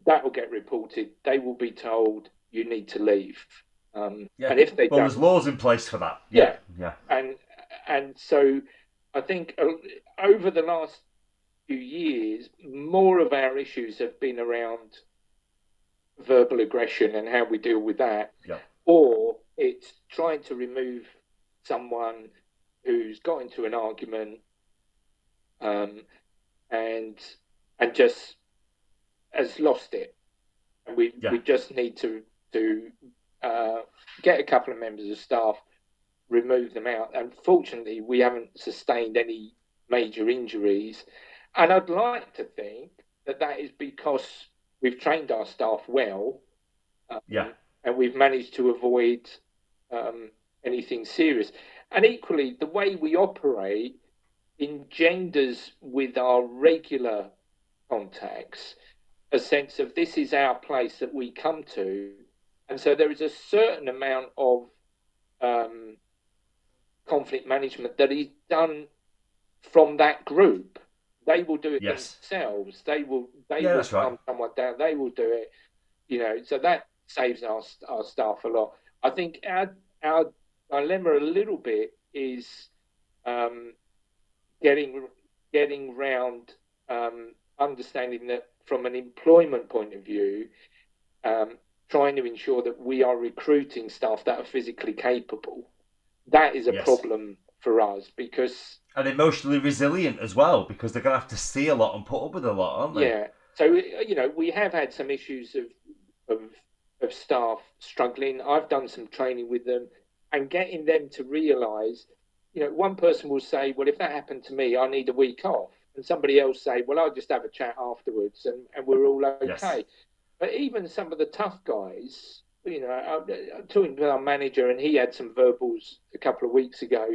that will get reported. They will be told, you need to leave. And if they don't, there's laws in place for that. Yeah. And so I think over the last few years, more of our issues have been around verbal aggression and how we deal with that. Yeah. Or it's trying to remove someone who's got into an argument and just has lost it. And we just need to get a couple of members of staff, remove them out. And fortunately, we haven't sustained any major injuries. And I'd like to think that is because we've trained our staff well. And we've managed to avoid anything serious. And equally, the way we operate engenders with our regular contacts a sense of, this is our place that we come to, And so there is a certain amount of conflict management that is done from that group. They will do it Yes. themselves. They will That's right. calm someone down. They will do it, so that saves our staff a lot. I think our dilemma a little bit is getting round understanding that from an employment point of view, trying to ensure that we are recruiting staff that are physically capable. That is a problem for us because... And emotionally resilient as well, because they're going to have to see a lot and put up with a lot, aren't they? Yeah. So, we have had some issues of staff struggling. I've done some training with them and getting them to realise, one person will say, well, if that happened to me, I need a week off. And somebody else say, well, I'll just have a chat afterwards and we're all okay. Yes. But even some of the tough guys, I'm talking to our manager and he had some verbals a couple of weeks ago.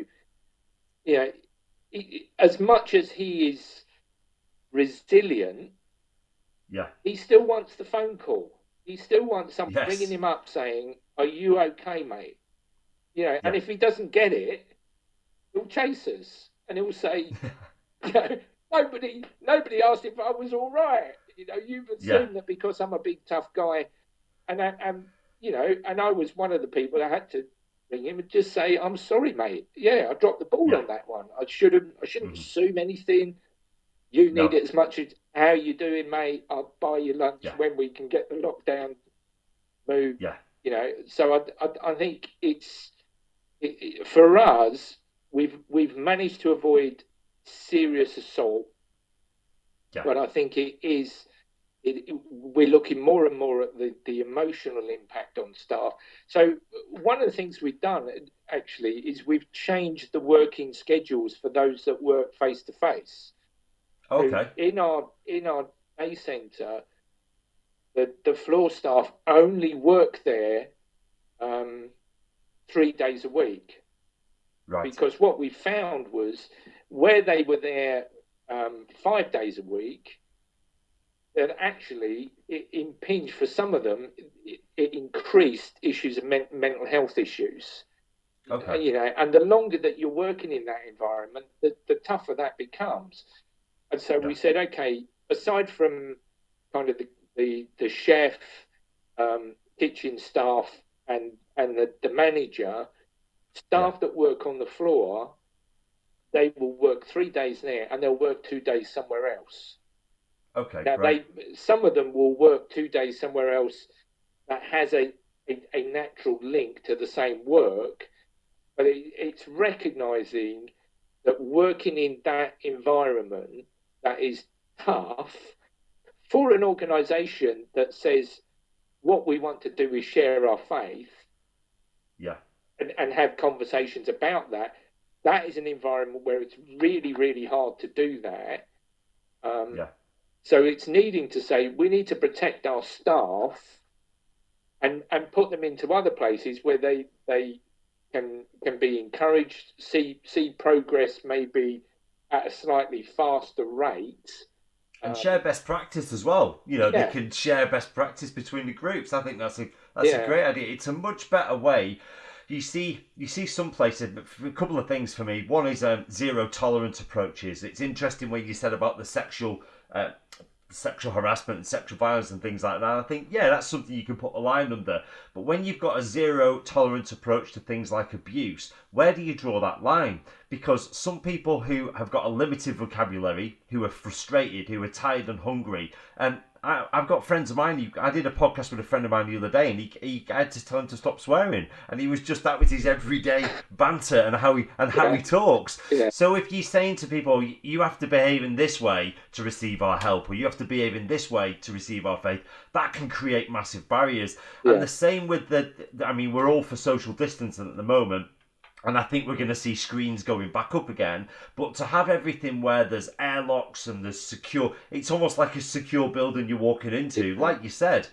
As much as he is resilient, he still wants the phone call. He still wants someone ringing him up saying, are you okay, mate? And if he doesn't get it, he'll chase us and he'll say, nobody asked if I was all right. You've assumed that because I'm a big tough guy, and I was one of the people that had to ring him and just say, I'm sorry, mate. Yeah, I dropped the ball on that one. I shouldn't assume anything. You need it as much as how you doing, mate. I'll buy you lunch when we can get the lockdown moved. Yeah. So I think for us, we've managed to avoid serious assault. But I think we're looking more and more at the emotional impact on staff. So one of the things we've done actually is we've changed the working schedules for those that work face to face. Okay. So in our day centre, the floor staff only work there 3 days a week. Right. Because what we found was where they were there 5 days a week, that actually it impinged for some of them. It increased issues of mental health issues. Okay. And the longer that you're working in that environment, the tougher that becomes. And so we said, okay, aside from kind of the chef, kitchen staff, and the manager, staff that work on the floor, they will work 3 days there and they'll work 2 days somewhere else. Okay. Now, right. some of them will work 2 days somewhere else that has a natural link to the same work, but it's recognising that working in that environment that is tough for an organisation that says what we want to do is share our faith, and have conversations about that. That is an environment where it's really, really hard to do that. So it's needing to say we need to protect our staff and put them into other places where they can be encouraged, see progress maybe at a slightly faster rate. And share best practice as well. They can share best practice between the groups. I think that's a great idea. It's a much better way. You see some places, a couple of things for me. One is zero tolerance approaches. It's interesting what you said about the sexual harassment and sexual violence and things like that. I think, that's something you can put a line under. But when you've got a zero tolerance approach to things like abuse, where do you draw that line? Because some people who have got a limited vocabulary, who are frustrated, who are tired and hungry, and I've got friends of mine. I did a podcast with a friend of mine the other day, and he had to tell him to stop swearing, and he was just that was his everyday banter and how he talks. Yeah. So if you're saying to people, you have to behave in this way to receive our help, or you have to behave in this way to receive our faith, that can create massive barriers. Yeah. And the same with we're all for social distancing at the moment. And I think we're going to see screens going back up again. But to have everything where there's airlocks and there's secure, it's almost like a secure building you're walking into. Like you said,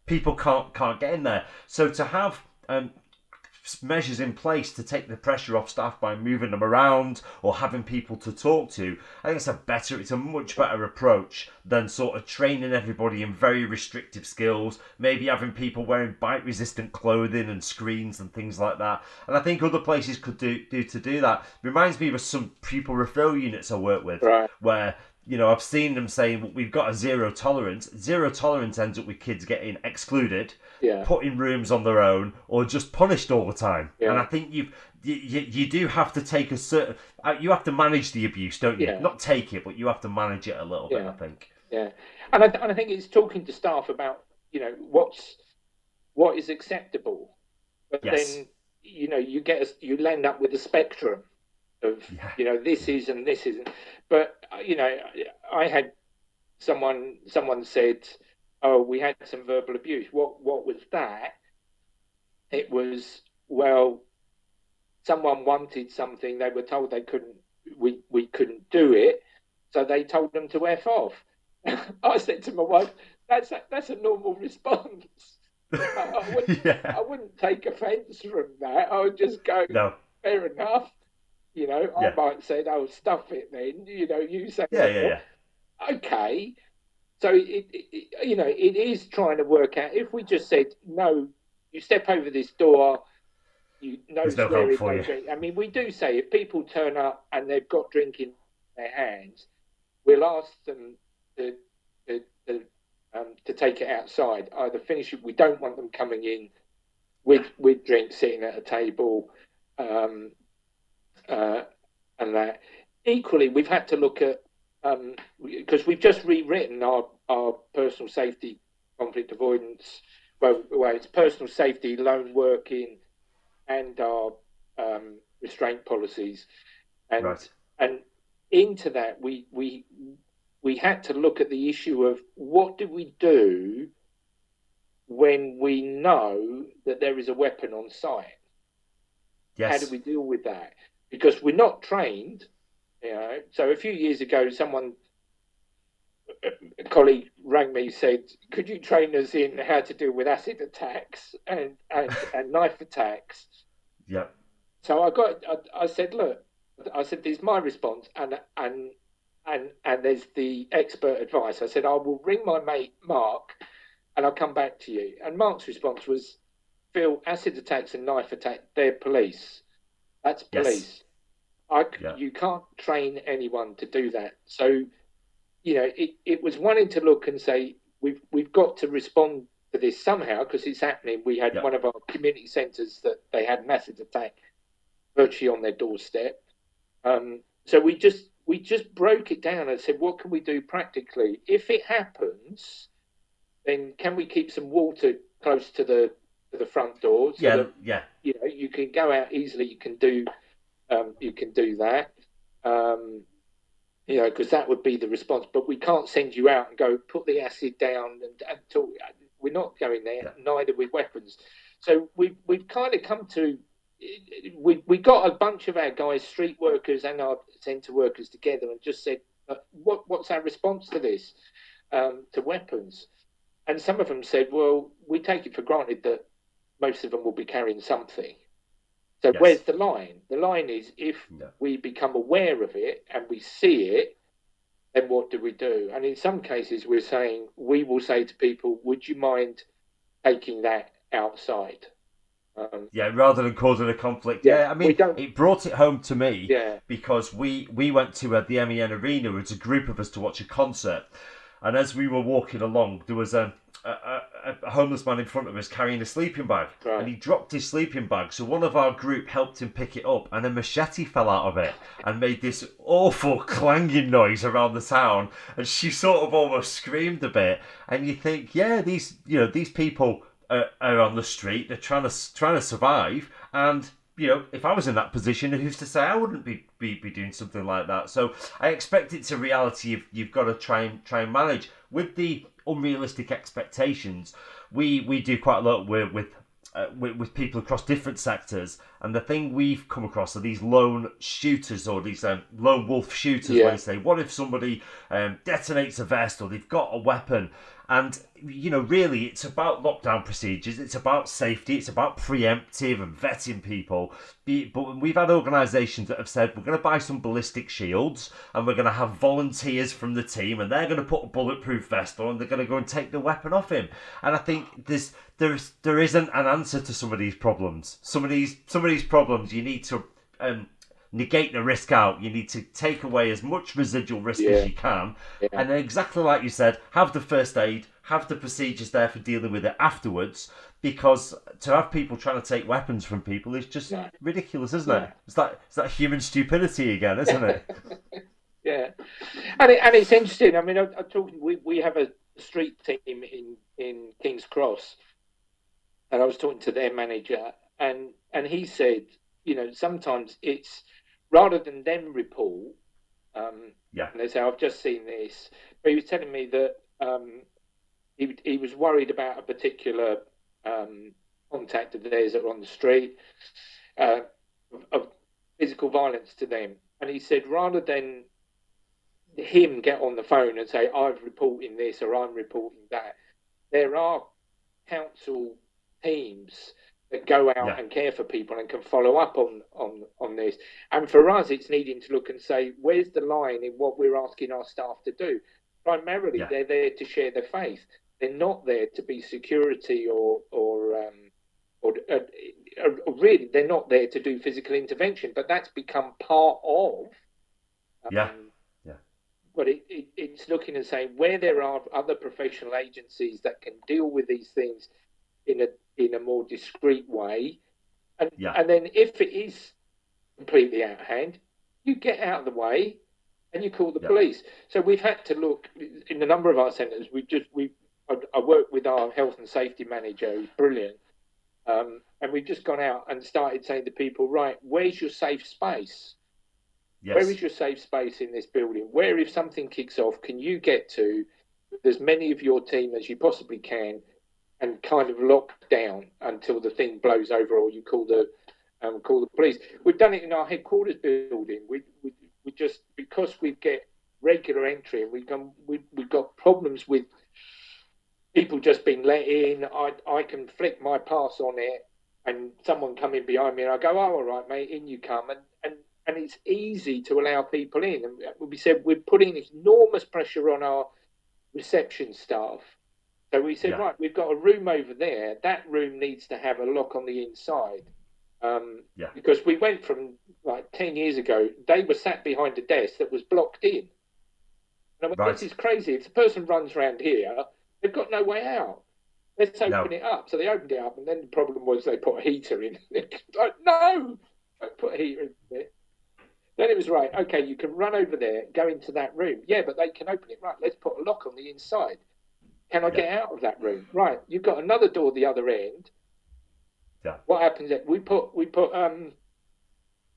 people can't get in there. So to have measures in place to take the pressure off staff by moving them around or having people to talk to, I think it's a much better approach than sort of training everybody in very restrictive skills, maybe having people wearing bite resistant clothing and screens and things like that. And I think other places could do that. Reminds me of some pupil referral units I work with, right, where, you know, I've seen them saying, well, we've got a zero tolerance. Zero tolerance ends up with kids getting excluded, put in rooms on their own, or just punished all the time. Yeah. And I think you do have to take a certain... you have to manage the abuse, don't you? Yeah. Not take it, but you have to manage it a little bit, I think. Yeah. And I think it's talking to staff about, you know, what is acceptable. But then, you know, you land up with a spectrum of, you know, this is and this isn't. But, you know, I had someone said, oh, we had some verbal abuse. What was that? It was, well, someone wanted something, they were told they couldn't, we couldn't do it, so they told them to F off. I said to my wife, that's a normal response. I wouldn't take offence from that. I would just go, no, fair enough. You know, I might say, oh, stuff it then. You know, you say, okay. So you know, it is trying to work out. If we just said, no, you step over this door, there's no help for you. I mean, we do say if people turn up and they've got drink in their hands, we'll ask them to take it outside. Either finish it. We don't want them coming in with drink, sitting at a table, and that. Equally, we've had to look at because we've just rewritten our personal safety conflict avoidance. Well, it's personal safety, lone working, and our restraint policies, and into that we had to look at the issue of what do we do when we know that there is a weapon on site. Yes. How do we deal with that? Because we're not trained, you know. So a few years ago, a colleague rang me, said, could you train us in how to deal with acid attacks and knife attacks? Yeah. So I said, look, there's my response and there's the expert advice. I said, I will ring my mate Mark and I'll come back to you. And Mark's response was, Phil, acid attacks and knife attacks, they're police. That's police. You can't train anyone to do that. So, you know, it was wanting to look and say, we've got to respond to this somehow because it's happening. We had one of our community centres that they had an acid attack virtually on their doorstep. So we just broke it down and said, what can we do practically? If it happens, then can we keep some water close to the front door? So that, you know, you can go out easily. You can do that. You know, because that would be the response. But we can't send you out and go put the acid down and talk. We're not going there. Neither with weapons. So we've kind of come to. We got a bunch of our guys, street workers and our centre workers together and just said, what's our response to this, to weapons? And some of them said, well, we take it for granted that most of them will be carrying something. So where's the line? The line is if we become aware of it and we see it, then what do we do? And in some cases, we will say to people, would you mind taking that outside? Rather than causing a conflict. I mean, it brought it home to me because we went to the MEN Arena as a group of us to watch a concert. And as we were walking along, there was a homeless man in front of us carrying a sleeping bag. Right. And he dropped his sleeping bag. So one of our group helped him pick it up and a machete fell out of it and made this awful clanging noise around the town. And she sort of almost screamed a bit. And you think, these people are on the street. They're trying to survive. And, you know, if I was in that position, who's to say I wouldn't be doing something like that? So I expect it's a reality you've got to try and manage. With the unrealistic expectations, we do quite a lot with people across different sectors, And the thing we've come across are these lone shooters, or these lone wolf shooters, where they say, what if somebody detonates a vest, or they've got a weapon? And, really, it's about lockdown procedures, it's about safety, it's about preemptive and vetting people. But we've had organisations that have said, we're going to buy some ballistic shields, and we're going to have volunteers from the team, and they're going to put a bulletproof vest on, and they're going to go and take the weapon off him. And I think there isn't an answer to some of these problems. Some of these problems, you need to negate the risk out. You need to take away as much residual risk as you can. Yeah. And then, exactly like you said, have the first aid, have the procedures there for dealing with it afterwards, because to have people trying to take weapons from people is just ridiculous, isn't it? It's that human stupidity again, isn't it? Yeah. And it's interesting. I mean, I'm talking, we have a street team in King's Cross, and I was talking to their manager, and he said, sometimes it's, rather than them report, and they say, I've just seen this, but he was telling me that he was worried about a particular contact of theirs that were on the street, of physical violence to them. And he said, rather than him get on the phone and say, I'm reporting this or I'm reporting that, there are council teams that go out and care for people and can follow up on this. And for us, it's needing to look and say, where's the line in what we're asking our staff to do? Primarily, they're there to share their faith. They're not there to be security or really, they're not there to do physical intervention. But that's become part of. But it's looking and saying where there are other professional agencies that can deal with these things in a more discreet way, and then if it is completely out of hand, you get out of the way and you call the police. So we've had to look in a number of our centres. I work with our health and safety manager, who's brilliant, and we've just gone out and started saying to people, right, where's your safe space? Where is your safe space in this building? Where, if something kicks off, can you get to as many of your team as you possibly can, and kind of lock down until the thing blows over, or you call the police. We've done it in our headquarters building. We just, because we get regular entry, and we've got problems with people just being let in. I can flick my pass on it, and someone come in behind me, and I go, oh, all right, mate, in you come, and it's easy to allow people in. And we said we're putting enormous pressure on our reception staff. So we said, right, we've got a room over there. That room needs to have a lock on the inside. Because we went from, like, 10 years ago, they were sat behind a desk that was blocked in. And I went, this is crazy. If the person runs around here, they've got no way out. Let's open it up. So they opened it up, and then the problem was they put a heater in. Like, no, don't put a heater in there. Then it was, right, okay, you can run over there, go into that room. Yeah, but they can open it. Right, let's put a lock on the inside. Can I get out of that room? Right, you've got another door the other end. Yeah. What happens is we put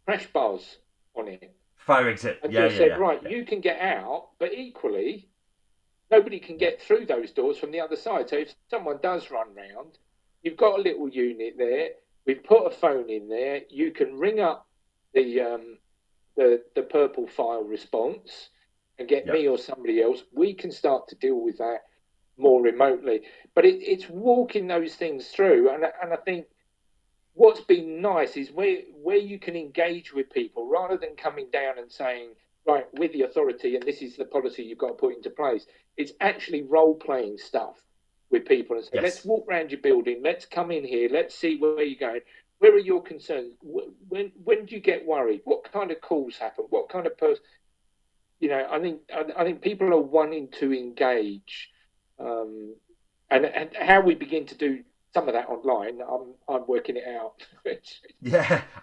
crash bars on it. Fire exit. And said, right, you can get out, but equally, nobody can get through those doors from the other side. So if someone does run round, you've got a little unit there. We've put a phone in there. You can ring up the purple file response and get me or somebody else. We can start to deal with that more remotely. But it's walking those things through. And I think what's been nice is where you can engage with people rather than coming down and saying, right, with the authority, and this is the policy you've got to put into place. It's actually role-playing stuff with people and say, let's walk around your building, let's come in here, let's see where you're going. Where are your concerns? When do you get worried? What kind of calls happen? What kind of person? I think people are wanting to engage, and how we begin to do some of that online. I'm working it out.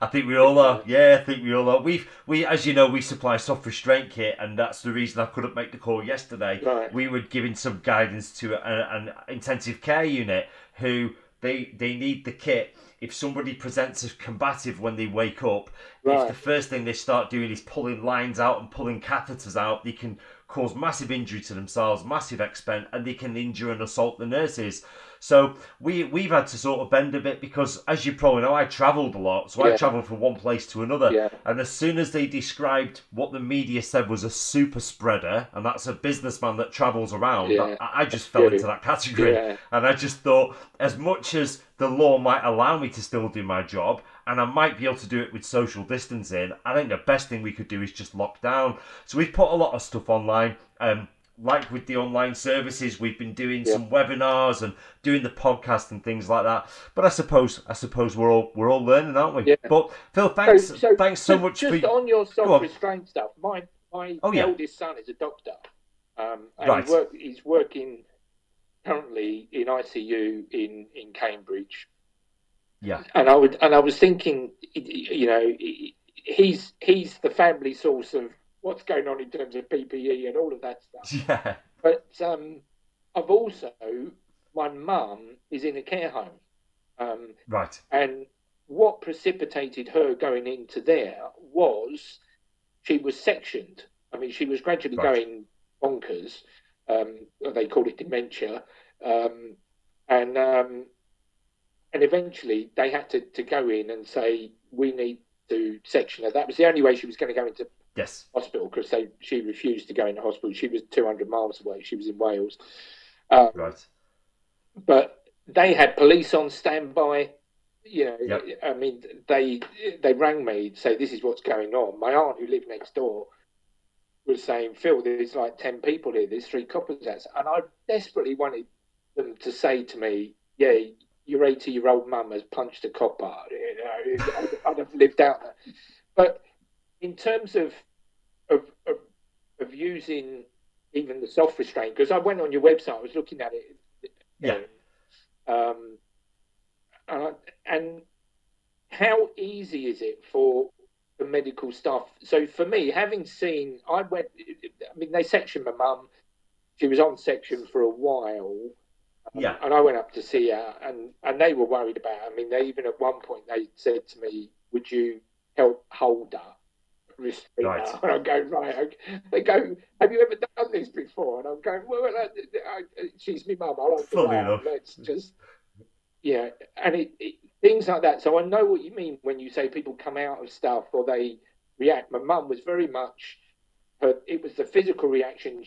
I think we all are. Yeah, I think we all are. We as you know, we supply soft restraint kit, and that's the reason I couldn't make the call yesterday. Right. We were giving some guidance to an intensive care unit who they need the kit. If somebody presents as combative when they wake up, if the first thing they start doing is pulling lines out and pulling catheters out, they can cause massive injury to themselves, massive expense, and they can injure and assault the nurses. So we've had to sort of bend a bit because, as you probably know, I travelled a lot. So I travelled from one place to another. Yeah. And as soon as they described what the media said was a super spreader, and that's a businessman that travels around, I just fell into that category. Yeah. And I just thought, as much as the law might allow me to still do my job, and I might be able to do it with social distancing, I think the best thing we could do is just lock down. So we've put a lot of stuff online. Like with the online services, we've been doing some webinars and doing the podcast and things like that. But I suppose we're all learning, aren't we? Yeah. But Phil, thanks so much just for on your self-restraint stuff. My eldest son is a doctor, and right. he's working currently in ICU in Cambridge. Yeah. And I was thinking, you know, he's the family source of what's going on in terms of PPE and all of that stuff. Yeah. But I've also, my mum is in a care home. Right. And what precipitated her going into there was she was sectioned. I mean, she was gradually going bonkers. They call it dementia. And eventually they had to go in and say, we need to section her. That was the only way she was going to go into hospital, because she refused to go into hospital. She was 200 miles away. She was in Wales. Right. But they had police on standby. You know, I mean, they rang me to say, this is what's going on. My aunt, who lived next door, was saying, Phil, there's like 10 people here. There's 3 coppers out. And I desperately wanted them to say to me, yeah, your 80-year-old mum has punched a copper. You know, I'd have lived out there. But in terms of using even the self-restraint, because I went on your website, I was looking at it. And how easy is it for the medical staff? So for me, having seen, they sectioned my mum. She was on section for a while. And I went up to see her, and they were worried about her. I mean, they even at one point, they said to me, would you help hold her? Right. And I'm going, right. Okay. They go, have you ever done this before? And I'm going, well, she's my mum. I'll hold her. Let's just, and things like that. So I know what you mean when you say people come out of stuff or they react. My mum was very much, it was the physical reaction.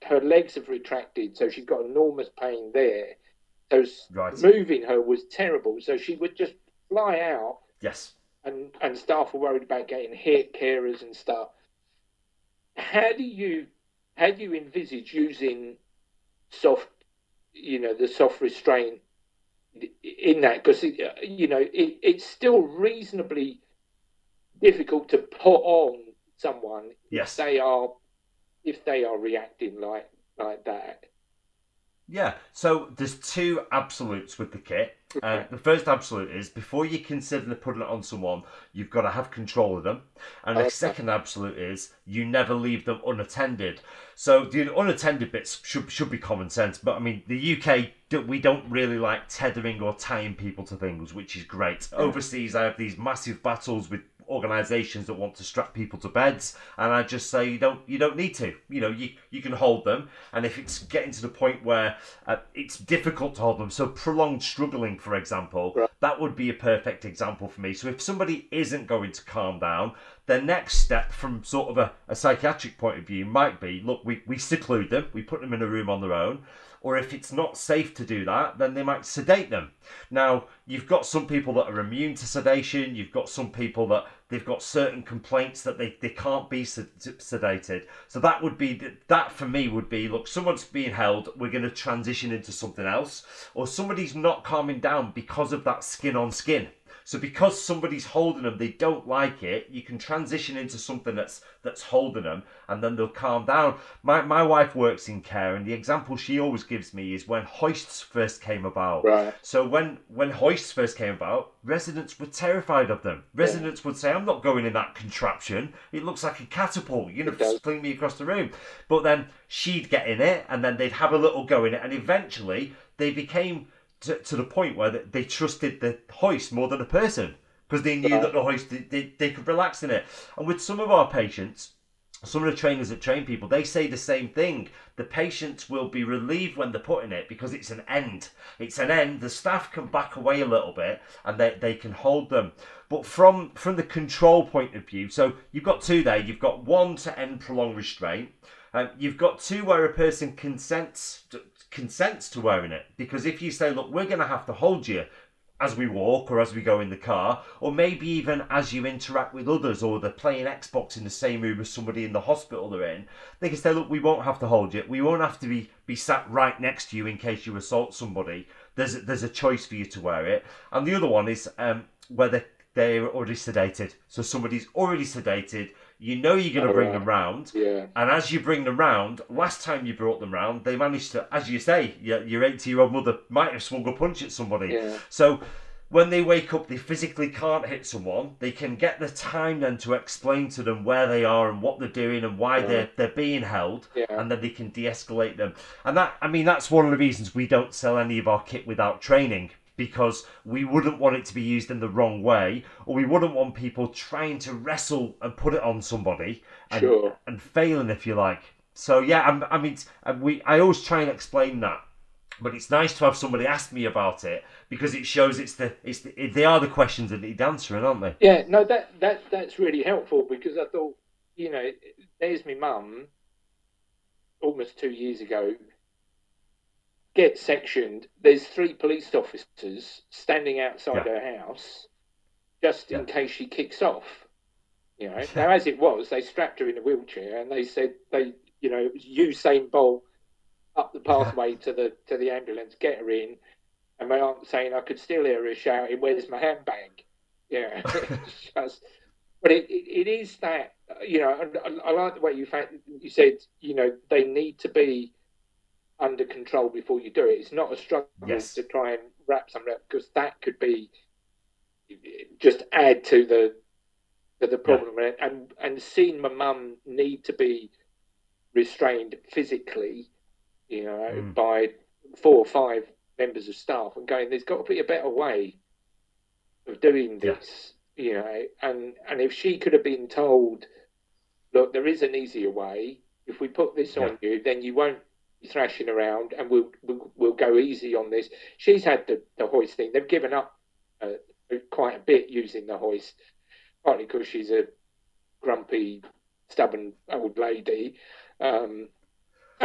Her legs have retracted, so she's got enormous pain there. So moving her was terrible. So she would just fly out. Yes. And staff were worried about getting hit, carers and stuff. How do you envisage using the soft restraint in that? Because it's still reasonably difficult to put on someone if they are reacting like that. Yeah, so there's 2 absolutes with the kit. The first absolute is, before you consider putting it on someone, you've got to have control of them. And the second absolute is, you never leave them unattended. So the unattended bits should be common sense. But I mean, the UK, we don't really like tethering or tying people to things, which is great. Overseas, I have these massive battles with organisations that want to strap people to beds, and I just say you don't need to. You can hold them, and if it's getting to the point where it's difficult to hold them, so prolonged struggling, for example, that would be a perfect example for me. So if somebody isn't going to calm down, the next step from sort of a psychiatric point of view might be, look, we seclude them, we put them in a room on their own. Or if it's not safe to do that, then they might sedate them. Now, you've got some people that are immune to sedation. You've got some people that they've got certain complaints that they can't be sedated. So that for me would be, look, someone's being held, we're going to transition into something else. Or somebody's not calming down because of that skin on skin. So because somebody's holding them, they don't like it, you can transition into something that's holding them, and then they'll calm down. My wife works in care, and the example she always gives me is when hoists first came about. Right. So when hoists first came about, residents were terrified of them. Residents would say, I'm not going in that contraption. It looks like a catapult. You're going to fling me across the room. But then she'd get in it, and then they'd have a little go in it, and eventually they became to the point where they trusted the hoist more than a person, because they knew that the hoist, they could relax in it. And with some of our patients, some of the trainers that train people, they say the same thing. The patients will be relieved when they're putting it because it's an end. It's an end. The staff can back away a little bit and they can hold them. But from the control point of view, so you've got two there. You've got one to end prolonged restraint. You've got two where a person consents to wearing it. Because if you say, look, we're going to have to hold you as we walk or as we go in the car, or maybe even as you interact with others, or they're playing Xbox in the same room as somebody in the hospital they're in, they can say, look, we won't have to hold you. We won't have to be sat right next to you in case you assault somebody. There's a choice for you to wear it. And the other one is where they're already sedated. So somebody's already sedated. You know you're going to bring them round. Yeah. And as you bring them round, last time you brought them round, they managed to, as you say, your 80-year-old mother might have swung a punch at somebody. Yeah. So when they wake up, they physically can't hit someone. They can get the time then to explain to them where they are and what they're doing and why they're being held. Yeah. And then they can de-escalate them. And that's one of the reasons we don't sell any of our kit without training. Because we wouldn't want it to be used in the wrong way, or we wouldn't want people trying to wrestle and put it on somebody and failing, if you like. So yeah, I always try and explain that, but it's nice to have somebody ask me about it because it shows they are the questions that need answering, aren't they? Yeah, no, that's really helpful because I thought, there's my mum, almost 2 years ago, gets sectioned. There's 3 police officers standing outside her house just in case she kicks off. Now as it was, they strapped her in a wheelchair and they said it was Usain Bolt up the pathway to the ambulance, get her in, and my aunt saying I could still hear her shouting, "Where's my handbag?" Yeah, but it is that I like the way you said they need to be under control before you do it. It's not a struggle to try and wrap something up because that could be just add to the problem. And seeing my mum need to be restrained physically, by 4 or 5 members of staff, and going, there's got to be a better way of doing this, and if she could have been told, look, there is an easier way. If we put this on you, then you won't thrashing around, and we'll go easy on this. She's had the hoist thing. They've given up quite a bit using the hoist, partly because she's a grumpy, stubborn old lady, and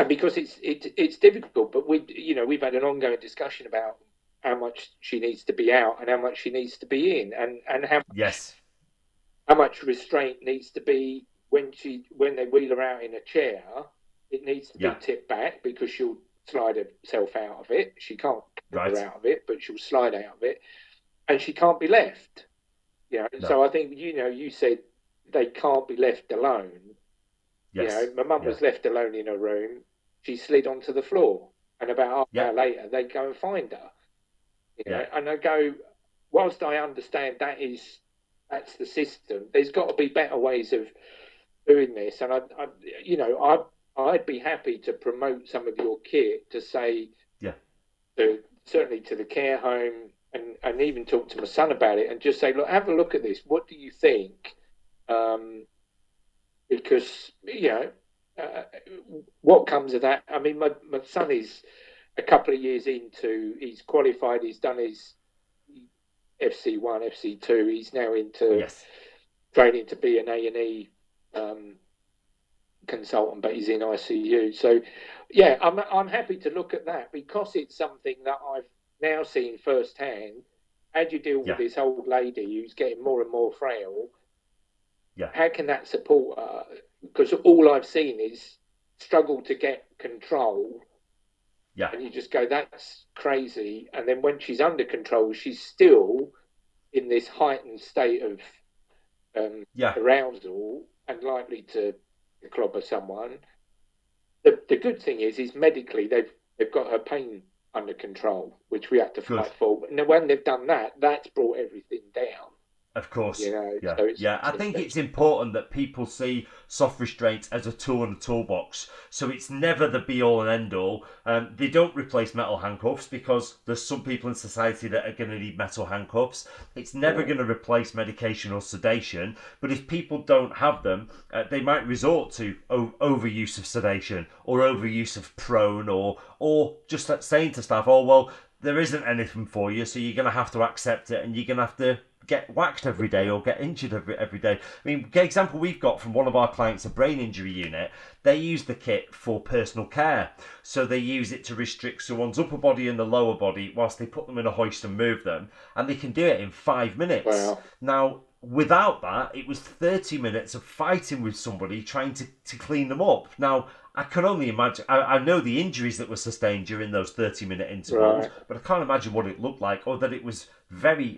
because it's difficult. But we've had an ongoing discussion about how much she needs to be out and how much she needs to be in, and how much restraint needs to be when they wheel her out in a chair. It needs to be tipped back because she'll slide herself out of it. She can't get her out of it, but she'll slide out of it, and she can't be left. No. So I think you said they can't be left alone. Yes. My mum was left alone in her room. She slid onto the floor, and about half an hour later, they go and find her. And I go, whilst I understand that's the system, there's got to be better ways of doing this, and I'd be happy to promote some of your kit to say, certainly to the care home, and even talk to my son about it and just say, look, have a look at this. What do you think? Because, what comes of that? I mean, my son is a couple of years into, he's qualified, he's done his FC1, FC2. He's now into training to be an A&E consultant, but he's in ICU. So I'm happy to look at that because it's something that I've now seen firsthand. How do you deal with this old lady who's getting more and more frail? How can that support her? Because all I've seen is struggle to get control. And you just go, that's crazy. And then when she's under control, she's still in this heightened state of arousal and likely to clobber someone. The good thing is medically they've got her pain under control, which we had to fight for. And when they've done that, that's brought everything down. Of course. You know, Yeah. so Yeah. I think it's important that people see soft restraint as a tool in a toolbox. So it's never the be all and end all. They don't replace metal handcuffs because there's some people in society that are going to need metal handcuffs. It's never going to replace medication or sedation. But if people don't have them, they might resort to overuse of sedation or overuse of prone or just saying to staff, oh, well, there isn't anything for you, so you're going to have to accept it and you're going to have to get whacked every day or get injured every day. I mean, the example we've got from one of our clients, a brain injury unit, they use the kit for personal care. So they use it to restrict someone's upper body and the lower body whilst they put them in a hoist and move them. And they can do it in 5 minutes. Wow. Now, without that, it was 30 minutes of fighting with somebody trying to clean them up. Now, I can only imagine, I know the injuries that were sustained during those 30-minute intervals, but I can't imagine what it looked like or that it was very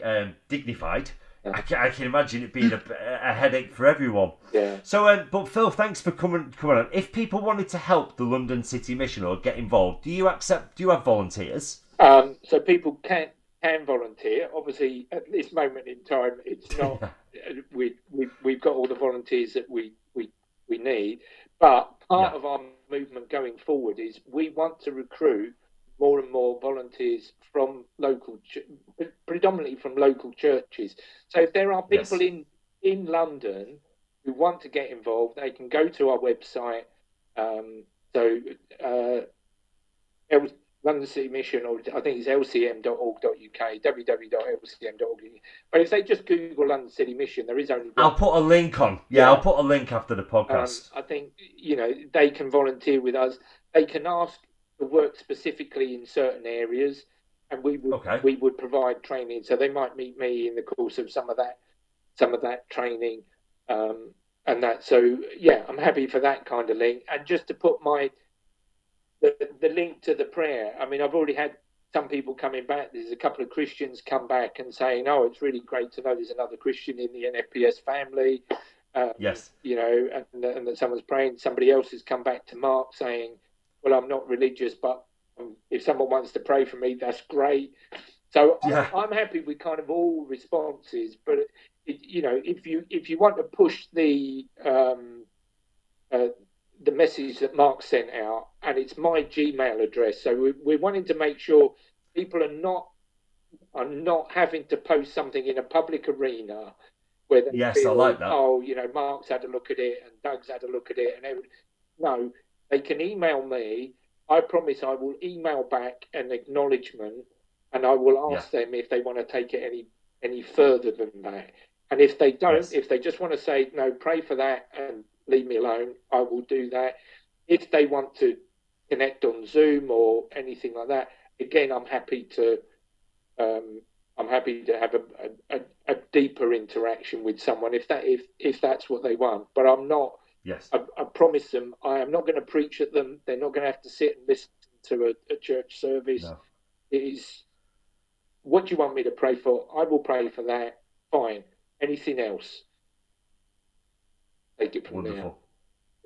dignified. I can imagine it being a headache for everyone. Yeah. So, but Phil, thanks for coming on. If people wanted to help the London City Mission or get involved, do you have volunteers? So people can volunteer. Obviously, at this moment in time, it's not. We've got all the volunteers that we need, but part of our movement going forward is we want to recruit more and more volunteers from predominantly from local churches. So if there are people in London who want to get involved, they can go to our website. London City Mission, or I think it's lcm.org.uk, www.lcm.org.uk. But if they just Google London City Mission, there is only one. I'll put a link on. Yeah, I'll put a link after the podcast. I think, they can volunteer with us. They can ask to work specifically in certain areas, and we would provide training. So they might meet me in the course of some of that training, and that. So I'm happy for that kind of link. And just to put the link to the prayer. I mean, I've already had some people coming back. There's a couple of Christians come back and saying, "Oh, it's really great to know there's another Christian in the NFPS family." Yes. And that someone's praying. Somebody else has come back to Mark saying, "Well, I'm not religious, but if someone wants to pray for me, that's great." So I'm happy with kind of all responses. But if you want to push the message that Mark sent out, and it's my Gmail address. So we're wanting to make sure people are not having to post something in a public arena where they feel, I like that. Oh, Mark's had a look at it and Doug's had a look at it, and no, they can email me. I promise I will email back an acknowledgement, and I will ask them if they want to take it any further than that. And if they don't, if they just want to say no, pray for that and leave me alone, I will do that. If they want to connect on Zoom or anything like that, again, I'm happy to have a deeper interaction with someone if that's what they want. But I'm not. Yes. I promise them I am not going to preach at them. They're not going to have to sit and listen to a church service. No. It is, what do you want me to pray for? I will pray for that. Fine. Anything else? Take it from Wonderful.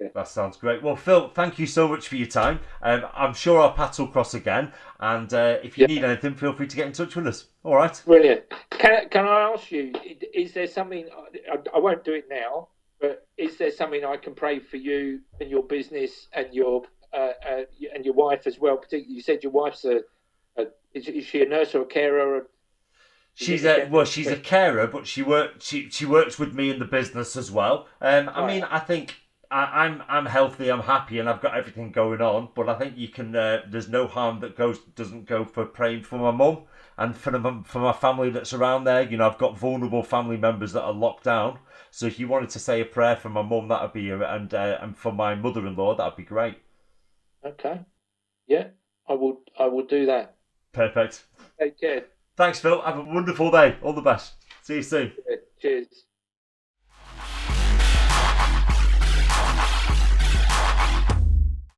there. That sounds great. Well, Phil, thank you so much for your time. I'm sure our paths will cross again. And if you need anything, feel free to get in touch with us. All right. Brilliant. Can I ask you, is there something, I won't do it now, but is there something I can pray for you and your business and your wife as well? Particularly, you said your wife's is she a nurse or a carer? She's a carer, but she works with me in the business as well. I mean, I think I'm healthy, I'm happy, and I've got everything going on. But I think you can. There's no harm that doesn't go for praying for my mum and for my family that's around there. I've got vulnerable family members that are locked down. So if you wanted to say a prayer for my mum, that would be and for my mother-in-law, that would be great. Okay. Yeah, I will do that. Perfect. Take care. Thanks, Phil. Have a wonderful day. All the best. See you soon. Cheers.